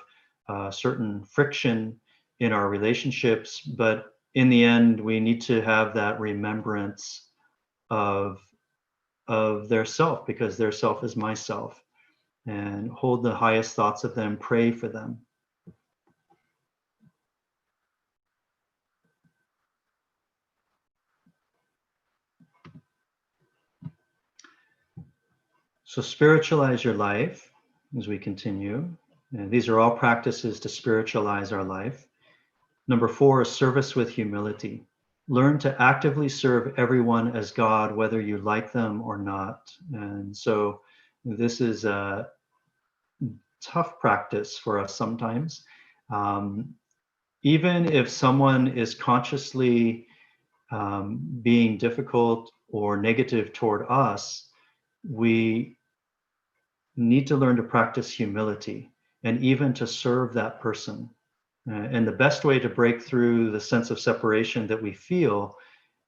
certain friction in our relationships, but in the end, we need to have that remembrance of their self, because their self is my self, and hold the highest thoughts of them, pray for them. So spiritualize your life as we continue. And these are all practices to spiritualize our life. Number 4 is service with humility. Learn to actively serve everyone as God, whether you like them or not. And so this is a tough practice for us sometimes. Even if someone is consciously being difficult or negative toward us, we need to learn to practice humility and even to serve that person. And the best way to break through the sense of separation that we feel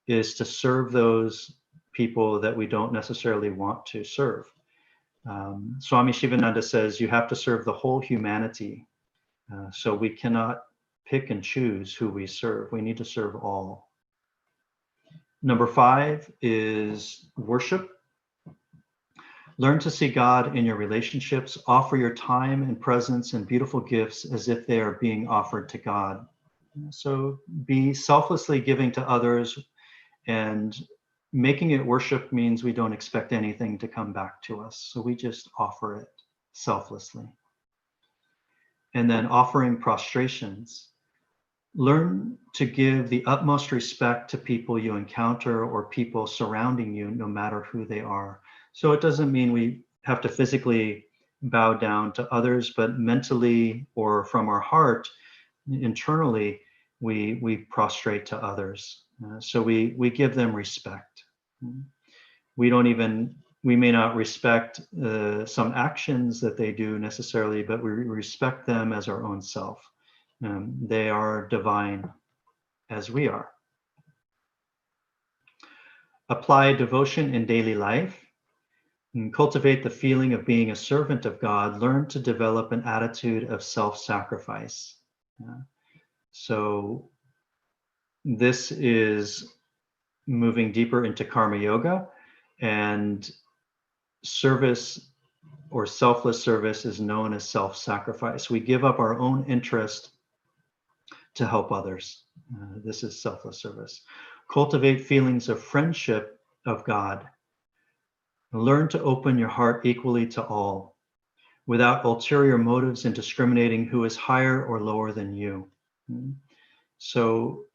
is to serve those people that we don't necessarily want to serve. Swami Shivananda says you have to serve the whole humanity. So we cannot pick and choose who we serve. We need to serve all. Number 5 is worship. Learn to see God in your relationships. Offer your time and presence and beautiful gifts as if they are being offered to God. So be selflessly giving to others and making it worship means we don't expect anything to come back to us. So we just offer it selflessly. And then offering prostrations. Learn to give the utmost respect to people you encounter or people surrounding you, no matter who they are. So it doesn't mean we have to physically bow down to others, but mentally or from our heart, internally, we prostrate to others. So we give them respect. We may not respect some actions that they do necessarily, but we respect them as our own self. They are divine as we are. Apply devotion in daily life and cultivate the feeling of being a servant of God. Learn to develop an attitude of self-sacrifice. So this is moving deeper into karma yoga, and service or selfless service is known as self-sacrifice. We give up our own interest to help others. This is selfless service. Cultivate feelings of friendship of God. Learn to open your heart equally to all, without ulterior motives in discriminating who is higher or lower than you. So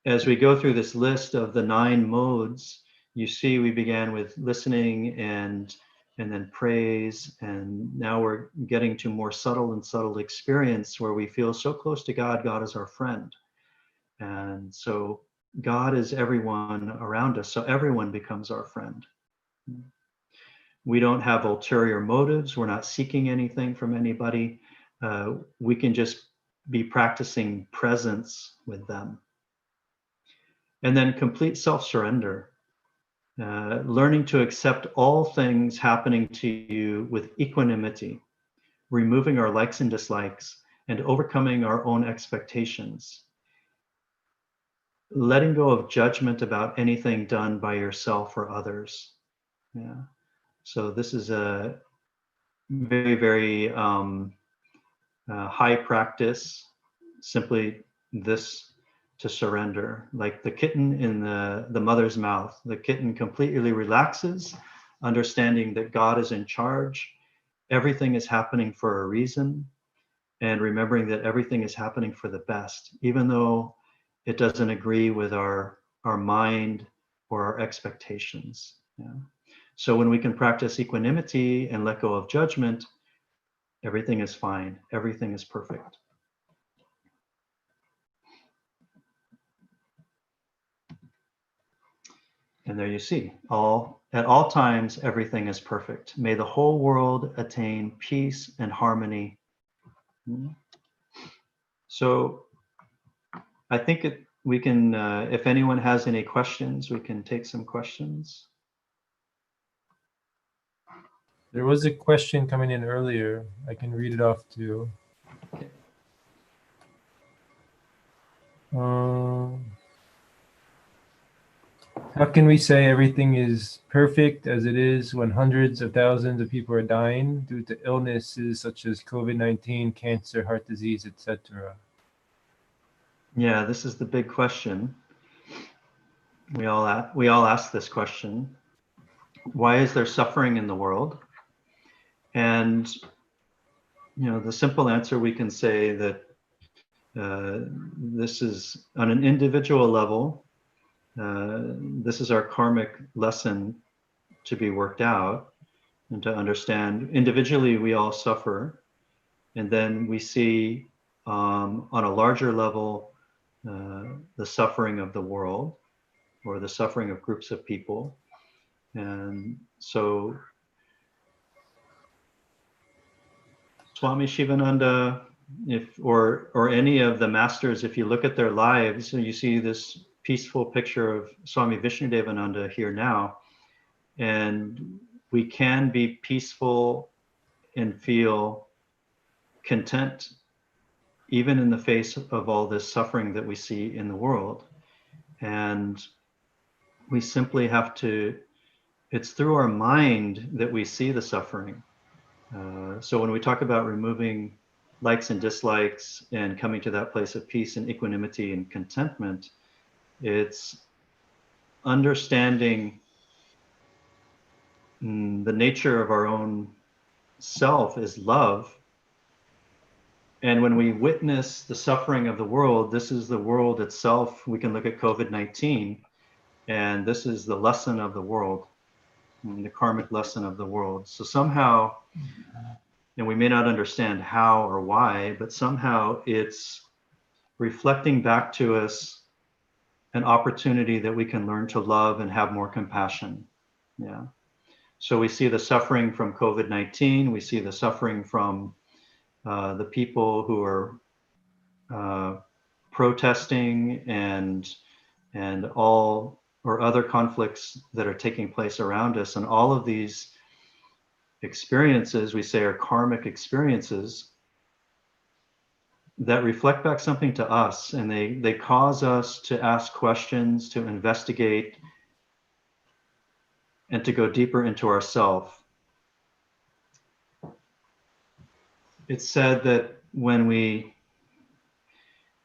as we go through this list of the 9 modes, you see we began with listening and then praise, and now we're getting to more subtle experience where we feel so close to God. God is our friend. And so God is everyone around us, so everyone becomes our friend. We don't have ulterior motives. We're not seeking anything from anybody. We can just be practicing presence with them. And then complete self-surrender. Learning to accept all things happening to you with equanimity, removing our likes and dislikes, and overcoming our own expectations. Letting go of judgment about anything done by yourself or others. Yeah. So this is a very, very high practice. Simply this, to surrender, like the kitten in the mother's mouth. The kitten completely relaxes, understanding that God is in charge. Everything is happening for a reason, and remembering that everything is happening for the best, even though it doesn't agree with our mind or our expectations. Yeah. So when we can practice equanimity and let go of judgment, everything is fine. Everything is perfect. And there you see, at all times, everything is perfect. May the whole world attain peace and harmony. So I think we can, if anyone has any questions, we can take some questions. There was a question coming in earlier. I can read it off too. Okay. How can we say everything is perfect as it is when hundreds of thousands of people are dying due to illnesses such as COVID-19, cancer, heart disease, etc.? Yeah, this is the big question. We all ask this question. Why is there suffering in the world? And the simple answer, we can say that this is on an individual level. This is our karmic lesson to be worked out and to understand. Individually, we all suffer, and then we see on a larger level the suffering of the world, or the suffering of groups of people. And so Swami Shivananda, or any of the masters, if you look at their lives, you see this peaceful picture of Swami Vishnudevananda here now. And we can be peaceful and feel content even in the face of all this suffering that we see in the world. And we simply have to, it's through our mind that we see the suffering. So when we talk about removing likes and dislikes and coming to that place of peace and equanimity and contentment, it's understanding the nature of our own self is love. And when we witness the suffering of the world, this is the world itself. We can look at COVID-19, and this is the lesson of the world, the karmic lesson of the world. So somehow, and we may not understand how or why, but somehow it's reflecting back to us an opportunity that we can learn to love and have more compassion. Yeah. So we see the suffering from COVID-19. We see the suffering from the people who are protesting and all or other conflicts that are taking place around us. And all of these experiences, we say, are karmic experiences that reflect back something to us, and they cause us to ask questions, to investigate, and to go deeper into ourself. It's said that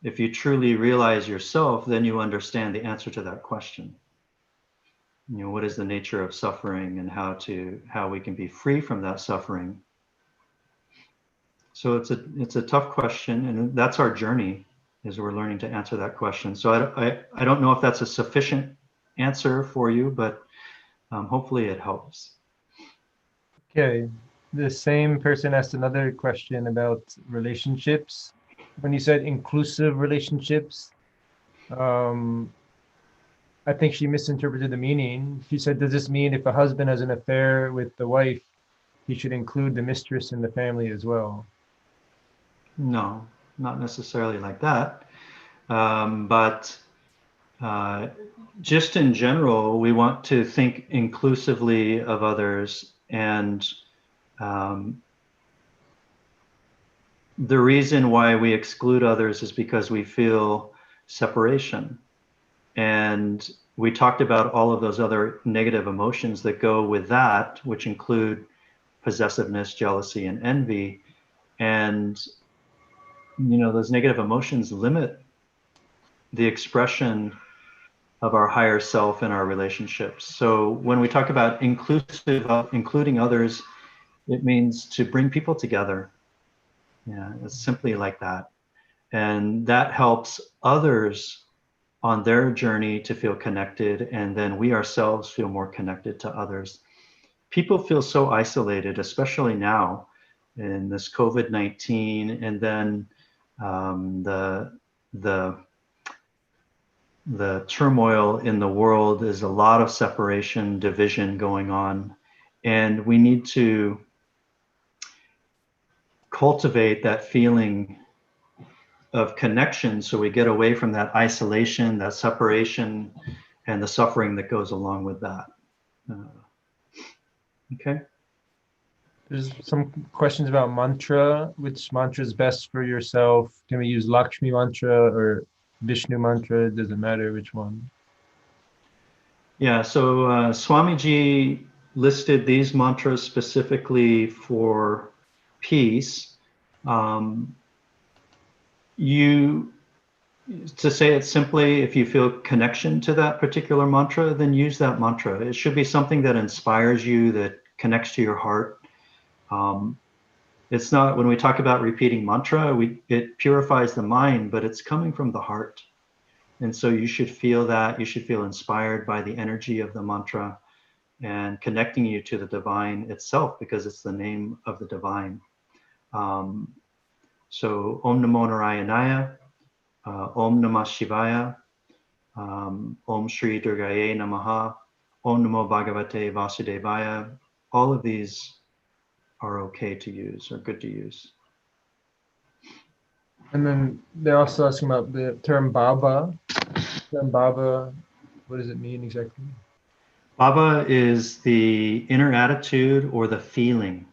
if you truly realize yourself, then you understand the answer to that question. You know, what is the nature of suffering and how we can be free from that suffering. So it's a tough question, and that's our journey, is we're learning to answer that question. So I don't know if that's a sufficient answer for you, but hopefully it helps. Okay. The same person asked another question about relationships. When you said inclusive relationships, I think she misinterpreted the meaning. She said, does this mean if a husband has an affair with the wife, he should include the mistress in the family as well? No, not necessarily like that. But just in general, we want to think inclusively of others. And the reason why we exclude others is because we feel separation. And we talked about all of those other negative emotions that go with that, which include possessiveness, jealousy, and envy. And, you know, those negative emotions limit the expression of our higher self in our relationships. So when we talk about including others, it means to bring people together. Yeah, it's simply like that. And that helps others on their journey to feel connected, and then we ourselves feel more connected to others. People feel so isolated, especially now in this COVID-19, and then the turmoil in the world is a lot of separation, division going on, and we need to cultivate that feeling of connection so we get away from that isolation, that separation, and the suffering that goes along with that. Okay. There's some questions about mantra. Which mantra is best for yourself? Can we use Lakshmi mantra or Vishnu mantra? It doesn't matter which one. Yeah, so Swamiji listed these mantras specifically for peace. To say it simply, if you feel connection to that particular mantra, then use that mantra. It should be something that inspires you, that connects to your heart. It's not, when we talk about repeating mantra, it purifies the mind, but it's coming from the heart. And so you should feel that, you should feel inspired by the energy of the mantra and connecting you to the divine itself, because it's the name of the divine. So Om Namo Narayanaya, Om Namah Shivaya, Om Shri Durgaye Namaha, Om Namo Bhagavate Vasudevaya. All of these are okay to use, or good to use. And then they're also asking about the term bhava. Term bhava, what does it mean exactly? Bhava is the inner attitude or the feeling.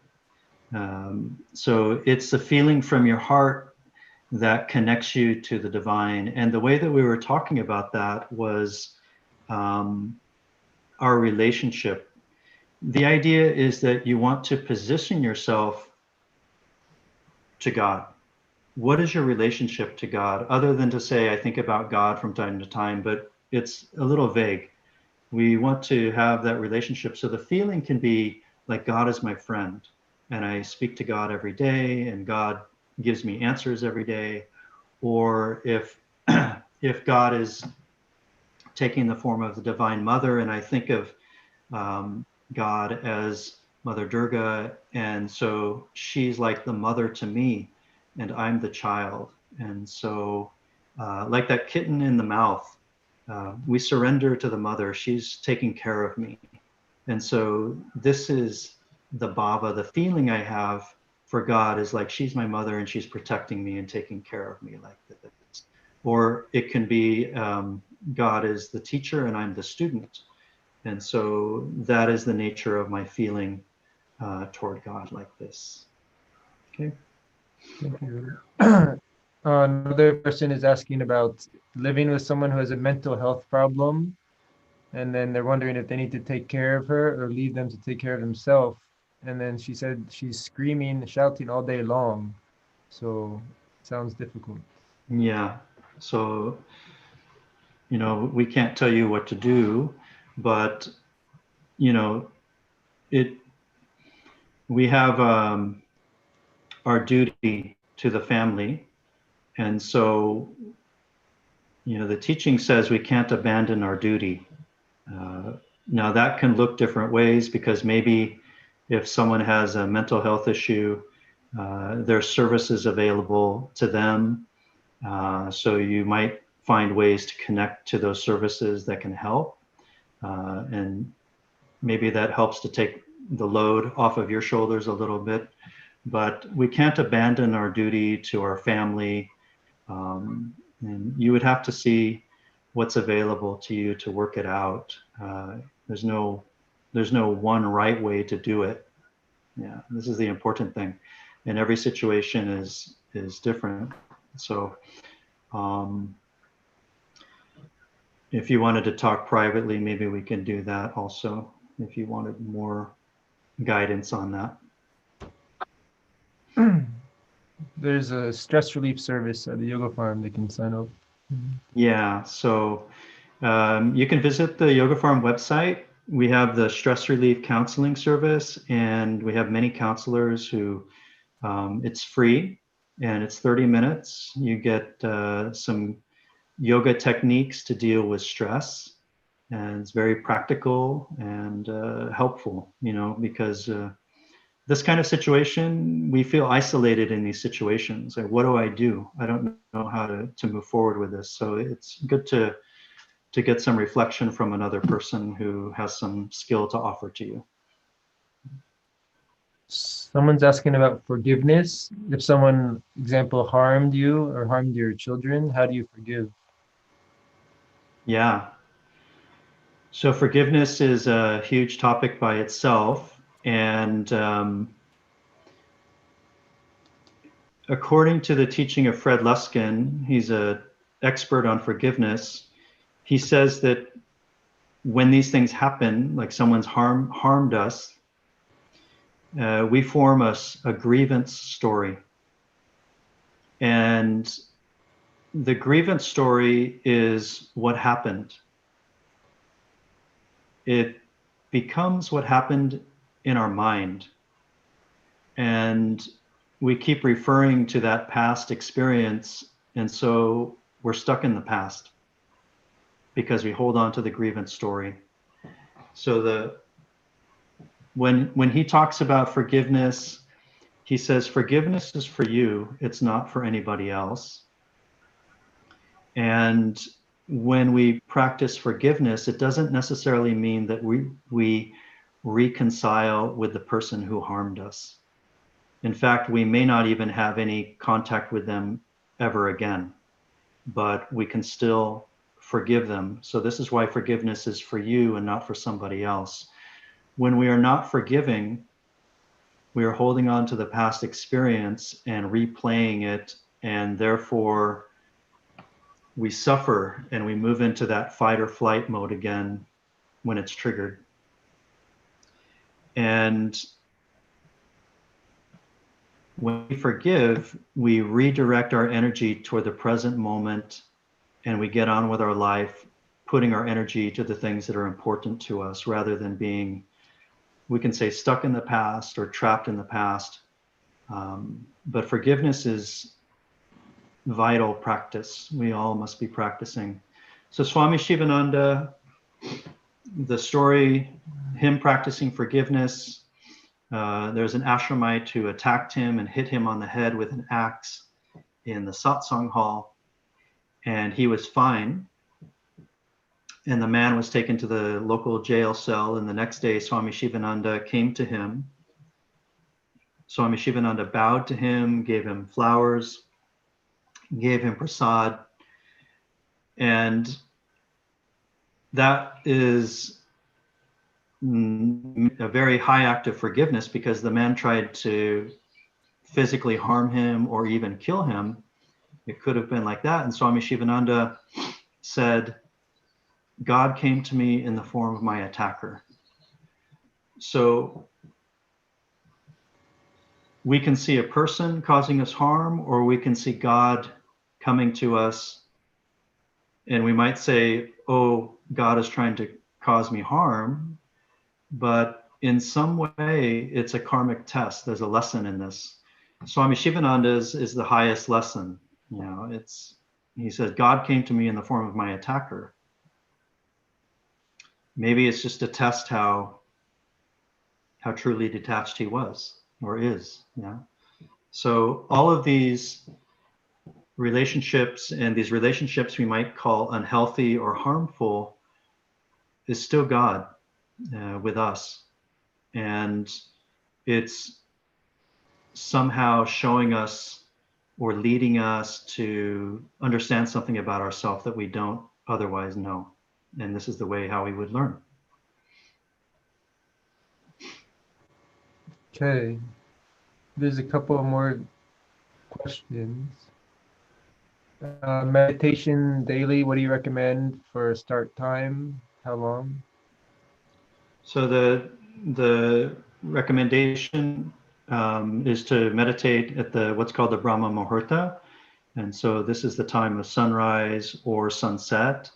So it's the feeling from your heart that connects you to the divine. And the way that we were talking about that was our relationship. The idea is that you want to position yourself to God. What is your relationship to God? Other than to say, I think about God from time to time, but it's a little vague. we want to have that relationship. So the feeling can be like God is my friend, and I speak to God every day, and God gives me answers every day. Or if if God is taking the form of the Divine Mother, and I think of God as Mother Durga, and so she's like the mother to me, and I'm the child. And so, like that kitten in the mouth, we surrender to the mother. She's taking care of me. And so, this is the bhava, the feeling I have for God is like she's my mother and she's protecting me and taking care of me like this. Or it can be God is the teacher and I'm the student. And so that is the nature of my feeling toward God like this. Okay. Thank you. Another person is asking about living with someone who has a mental health problem, and then they're wondering if they need to take care of her or leave them to take care of themselves. And then she said she's screaming, shouting all day long. So it sounds difficult. Yeah. So, we can't tell you what to do, but, you know, it, we have our duty to the family. And so, the teaching says we can't abandon our duty. Uh, Now that can look different ways because maybe if someone has a mental health issue, there are services available to them. So you might find ways to connect to those services that can help. And maybe that helps to take the load off of your shoulders a little bit. But we can't abandon our duty to our family. And you would have to see what's available to you to work it out. There's no one right way to do it. Yeah, this is the important thing. And every situation is different. So if you wanted to talk privately, maybe we can do that also, if you wanted more guidance on that. There's a stress relief service at the yoga farm they can sign up. Yeah, so you can visit the Yoga Farm website. We have the stress relief counseling service, and we have many counselors who it's free and it's 30 minutes. You get some yoga techniques to deal with stress, and it's very practical and helpful, because this kind of situation, we feel isolated in these situations. Like, what do I do? I don't know how to move forward with this. So it's good to get some reflection from another person who has some skill to offer to you. Someone's asking about forgiveness. If someone, example, harmed you or harmed your children, how do you forgive? Yeah. So forgiveness is a huge topic by itself. And according to the teaching of Fred Luskin, he's an expert on forgiveness. He says that when these things happen, like someone's harmed us, we form a grievance story. And the grievance story is what happened. It becomes what happened in our mind. And we keep referring to that past experience. And so we're stuck in the past because we hold on to the grievance story. So when he talks about forgiveness, he says forgiveness is for you, it's not for anybody else. And when we practice forgiveness, it doesn't necessarily mean that we reconcile with the person who harmed us. In fact, we may not even have any contact with them ever again, but we can still forgive them. So this is why forgiveness is for you and not for somebody else. When we are not forgiving, we are holding on to the past experience and replaying it, and therefore we suffer and we move into that fight or flight mode again when it's triggered. And when we forgive, we redirect our energy toward the present moment and we get on with our life putting our energy to the things that are important to us rather than being, we can say, stuck in the past or trapped in the past. But forgiveness is vital practice. We all must be practicing. So Swami Shivananda, the story, him practicing forgiveness, there's an ashramite who attacked him and hit him on the head with an axe in the satsang hall, and he was fine. And the man was taken to the local jail cell, and the next day Swami Shivananda came to him. Swami Shivananda bowed to him, gave him flowers, gave him prasad, and that is a very high act of forgiveness, because the man tried to physically harm him or even kill him. It could have been like that. And Swami Shivananda said, God came to me in the form of my attacker. So we can see a person causing us harm, or we can see God coming to us, and we might say, oh, God is trying to cause me harm. But in some way, it's a karmic test. There's a lesson in this. Swami Shivananda is the highest lesson. You know, he says, God came to me in the form of my attacker. Maybe it's just to test how truly detached he was or is. Yeah. So all of these relationships, and these relationships we might call unhealthy or harmful, is still God with us. And it's somehow showing us or leading us to understand something about ourselves that we don't otherwise know. And this is the way how we would learn. Okay. There's a couple more questions. Meditation daily, what do you recommend for start time? How long? So the recommendation is to meditate at what's called the Brahma Muhurta. And so this is the time of sunrise or sunset.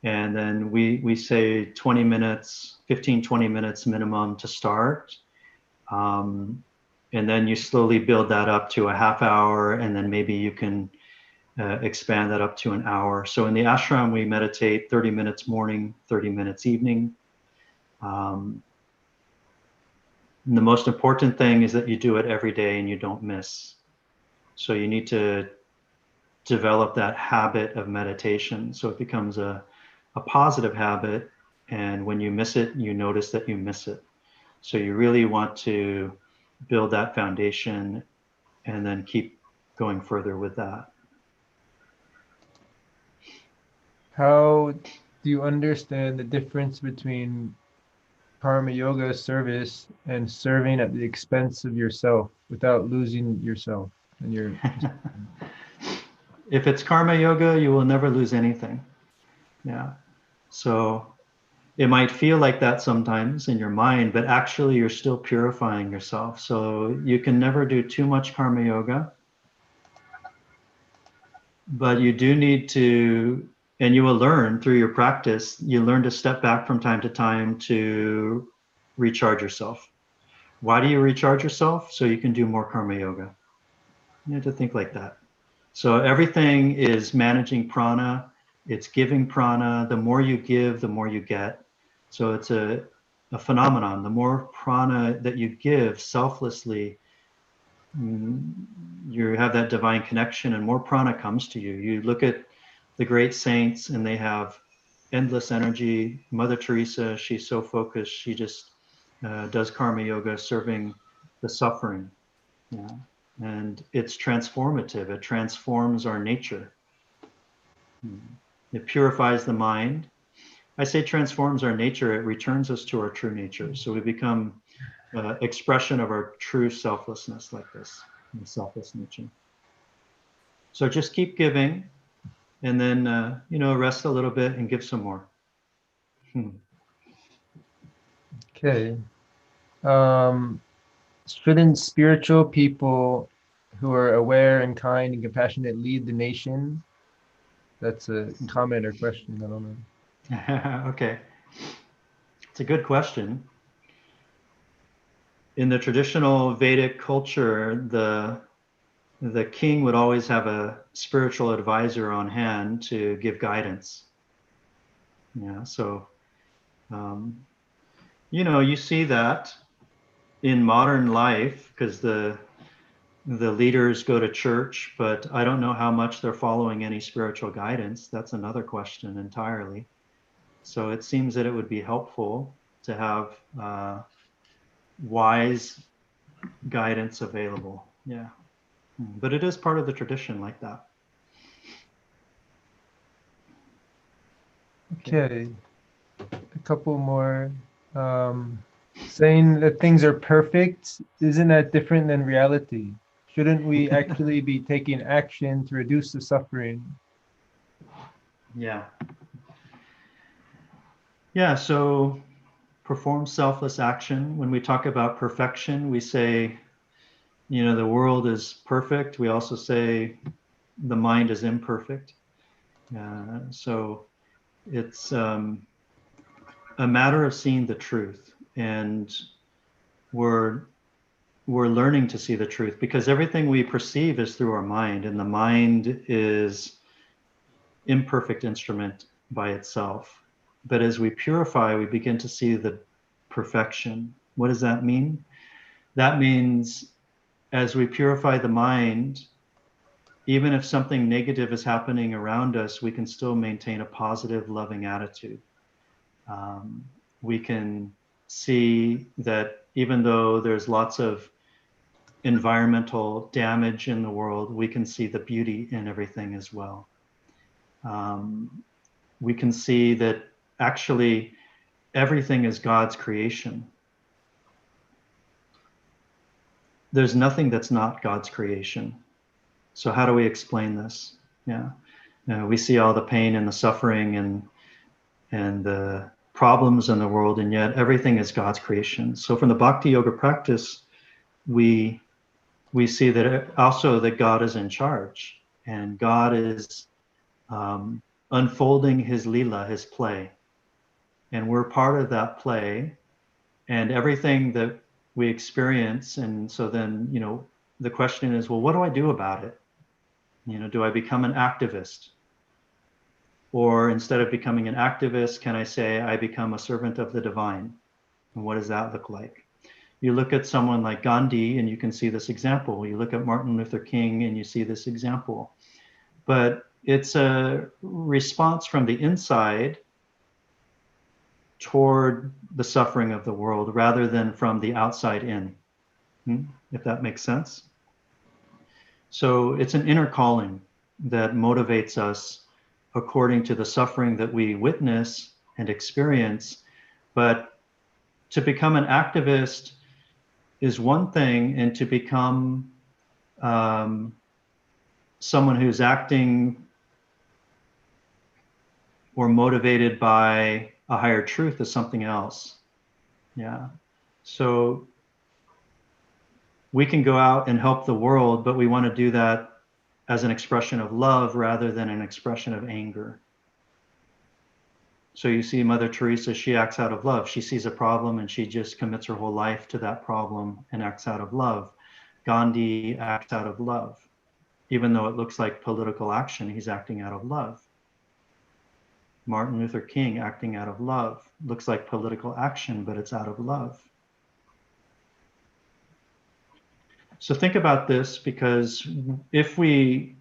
And then we say 20 minutes, 15, 20 minutes minimum to start. And then you slowly build that up to a half hour, and then maybe you can expand that up to an hour. So in the ashram, we meditate 30 minutes morning, 30 minutes evening. And the most important thing is that you do it every day and you don't miss. So you need to develop that habit of meditation so it becomes a positive habit. And when you miss it, you notice that you miss it. So you really want to build that foundation and then keep going further with that. How do you understand the difference between karma yoga service and serving at the expense of yourself without losing yourself and your If it's karma yoga, you will never lose anything. Yeah. So it might feel like that sometimes in your mind, but actually you're still purifying yourself. So you can never do too much karma yoga, but you do need to, and you will learn through your practice, you learn to step back from time to time to recharge yourself. Why do you recharge yourself? So you can do more karma yoga. You have to think like that. So everything is managing prana. It's giving prana. The more you give, the more you get. So it's a phenomenon. The more prana that you give selflessly, you have that divine connection, and more prana comes to you. You look at the great saints and they have endless energy. Mother Teresa, she's so focused. She just does karma yoga, serving the suffering. Yeah. And it's transformative. It transforms our nature. It purifies the mind. I say transforms our nature. It returns us to our true nature. So we become expression of our true selflessness, like this, the selfless nature. So just keep giving, and then rest a little bit and give some more. Okay. Shouldn't spiritual people who are aware and kind and compassionate lead the nation? That's a comment or question. I don't know. Okay. It's a good question. In the traditional Vedic culture, the king would always have a spiritual advisor on hand to give guidance. Yeah, so you see that in modern life because the leaders go to church, but I don't know how much they're following any spiritual guidance. That's another question entirely. So it seems that it would be helpful to have wise guidance available. Yeah. But it is part of the tradition like that. Okay, a couple more. Saying that things are perfect, isn't that different than reality? Shouldn't we actually be taking action to reduce the suffering? Yeah. Yeah, so perform selfless action. When we talk about perfection, we say, the world is perfect. We also say the mind is imperfect. So it's a matter of seeing the truth, and we're learning to see the truth because everything we perceive is through our mind, and the mind is imperfect instrument by itself. But as we purify, we begin to see the perfection. What does that mean? That means as we purify the mind, even if something negative is happening around us, we can still maintain a positive, loving attitude. We can see that even though there's lots of environmental damage in the world, we can see the beauty in everything as well. We can see that actually everything is God's creation. There's nothing that's not God's creation. So how do we explain this? Yeah, we see all the pain and the suffering and the problems in the world, and yet everything is God's creation. So from the Bhakti yoga practice, we see that also that God is in charge, and God is unfolding his lila, his play, and we're part of that play, and everything that we experience. And so then the question is, well, what do I do about it? Do I become an activist? Or instead of becoming an activist, can I say I become a servant of the divine? And what does that look like? You look at someone like Gandhi and you can see this example. You look at Martin Luther King and you see this example. But it's a response from the inside toward the suffering of the world rather than from the outside in, if that makes sense. So it's an inner calling that motivates us according to the suffering that we witness and experience. But to become an activist is one thing, and to become someone who's acting or motivated by a higher truth is something else. Yeah. So we can go out and help the world, but we want to do that as an expression of love rather than an expression of anger. So you see Mother Teresa, she acts out of love. She sees a problem and she just commits her whole life to that problem and acts out of love. Gandhi acts out of love. Even though it looks like political action, he's acting out of love. Martin Luther King acting out of love. Looks like political action, but it's out of love. So think about this, because if we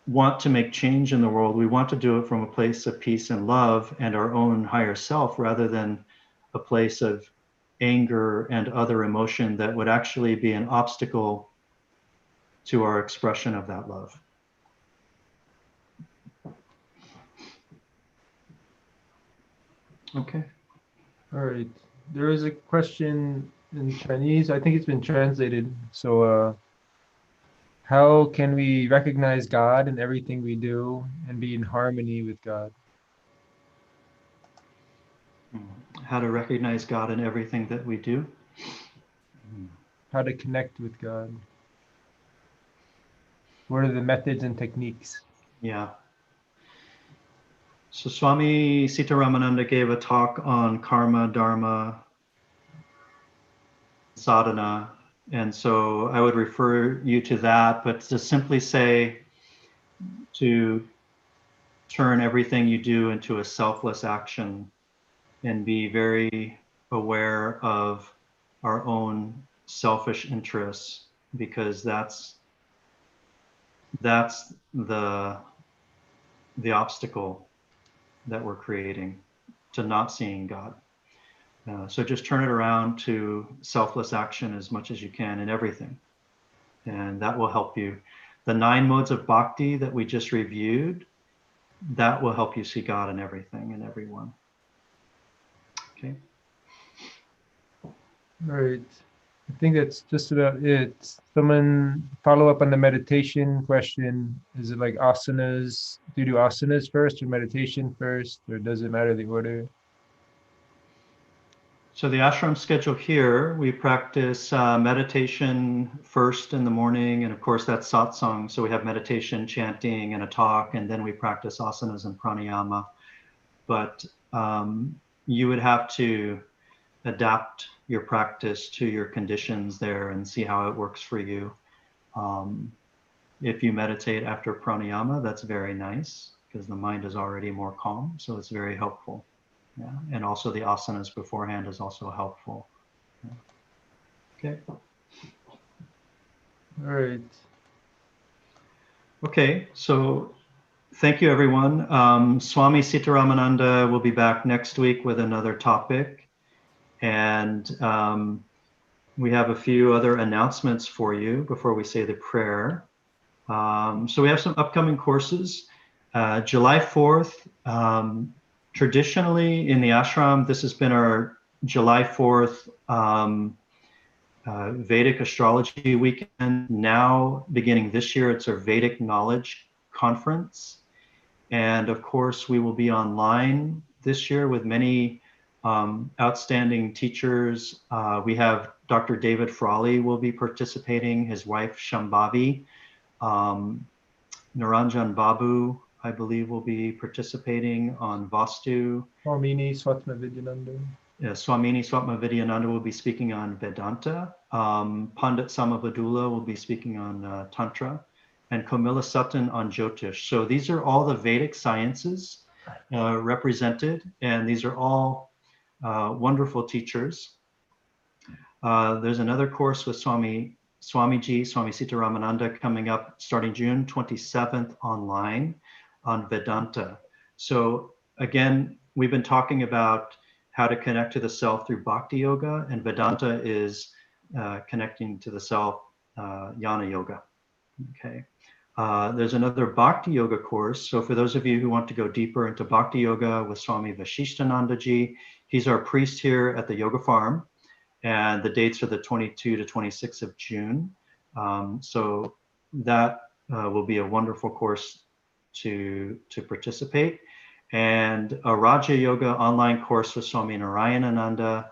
want to make change in the world, we want to do it from a place of peace and love and our own higher self, rather than a place of anger and other emotion that would actually be an obstacle to our expression of that love. Okay. All right. There is a question in Chinese. I think it's been translated. So, how can we recognize God in everything we do and be in harmony with God? How to recognize God in everything that we do. How to connect with God? What are the methods and techniques? Yeah. So Swami Sitaramananda gave a talk on karma, dharma, sadhana. And so I would refer you to that, but to simply say to turn everything you do into a selfless action and be very aware of our own selfish interests, because that's the obstacle that we're creating to not seeing God. So just turn it around to selfless action as much as you can in everything, and that will help you. The 9 modes of bhakti that we just reviewed, that will help you see God in everything and everyone. Okay. All right. I think that's just about it. Someone follow up on the meditation question. Is it like asanas? Do you do asanas first or meditation first, or does it matter the order? So the ashram schedule here, we practice meditation first in the morning, and of course that's satsang. So we have meditation, chanting, and a talk, and then we practice asanas and pranayama. But you would have to adapt your practice to your conditions there and see how it works for you. If you meditate after pranayama, that's very nice because the mind is already more calm, so it's very helpful. Yeah, and also the asanas beforehand is also helpful. Yeah. Okay. All right. Okay, so thank you, everyone. Swami Sitaramananda will be back next week with another topic, and we have a few other announcements for you before we say the prayer. So we have some upcoming courses. July 4th, traditionally in the ashram, this has been our July 4th Vedic astrology weekend. Now, beginning this year, it's our Vedic Knowledge Conference. And of course, we will be online this year with many outstanding teachers. We have Dr. David Frawley will be participating, his wife Shambhavi. Naranjan Babu, I believe, will be participating on Vastu. Swamini Swatma Vidyananda. Swamini Swatma Vidyananda will be speaking on Vedanta. Pandit Samavadula will be speaking on Tantra, and Komila Sutton on Jyotish. So these are all the Vedic sciences represented, and these are all wonderful teachers. There's another course with Swamiji, Swami Sitaramananda, coming up starting June 27th online on Vedanta. So again, we've been talking about how to connect to the self through Bhakti Yoga, and Vedanta is connecting to the self, Jnana Yoga. Okay. There's another Bhakti Yoga course. So for those of you who want to go deeper into Bhakti Yoga with Swami Vashishtanandaji, he's our priest here at the Yoga Farm. And the dates are the 22 to 26th of June. So that will be a wonderful course to participate. And a Raja Yoga online course with Swami Narayanananda,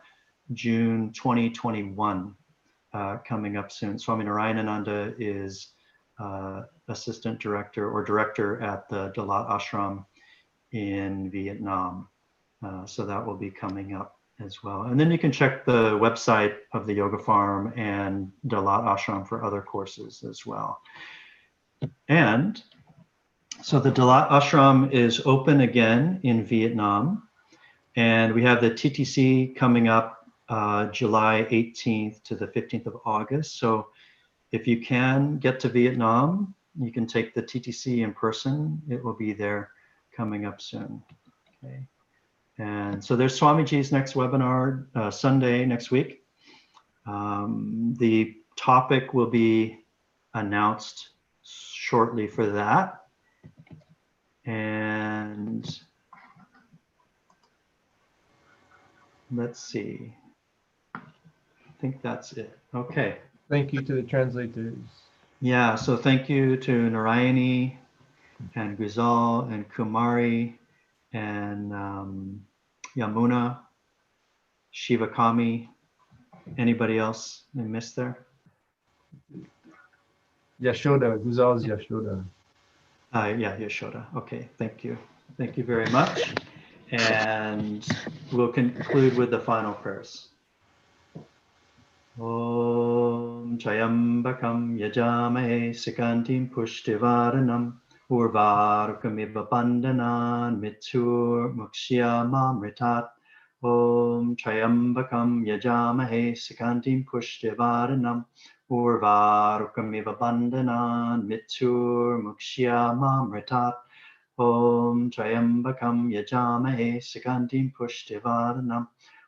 June 2021, coming up soon. Swami Narayanananda is assistant director or director at the Dalat Ashram in Vietnam. So that will be coming up as well. And then you can check the website of the Yoga Farm and Dalat Ashram for other courses as well. And so the Dalat Ashram is open again in Vietnam. And we have the TTC coming up July 18th to the 15th of August. So if you can get to Vietnam, you can take the TTC in person. It will be there coming up soon. Okay. And so there's Swamiji's next webinar, Sunday next week. The topic will be announced shortly for that. And let's see. I think that's it. Okay. Thank you to the translators. Yeah, so thank you to Narayani and Grizal and Kumari and Yamuna, Shivakami. Anybody else I missed there? Yashoda, Guzal's Yashoda. Yeah, Yashoda. Okay, thank you. Thank you very much. And we'll conclude with the final prayers. Om Chayambakam Yajamahe Sikantim Pushtivaranam Urvarukamiva Bandanan Mitsur Mukshyamamritat. Om Chayambakam Yajamahe Sikantim Pushtivaranam Urvarukamiva Bandanan Mitsur Mukshyamamritat. Om Trayambakam Yajamahe Sikantim Pushtivaranam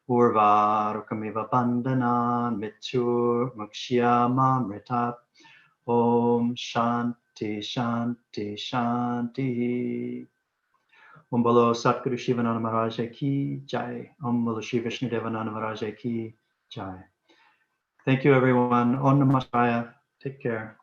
Urvarukamiva Bandanan Mitsur Mukshyamamritat. Om Shanti Shanti Shanti. Om Bolo Satguru Shivananda Maharaj Ki Jai. Om Bolo Shri Vishnu Devananda Maharaj Ki Jai. Thank you everyone. Om Namah Shivaya. Take care.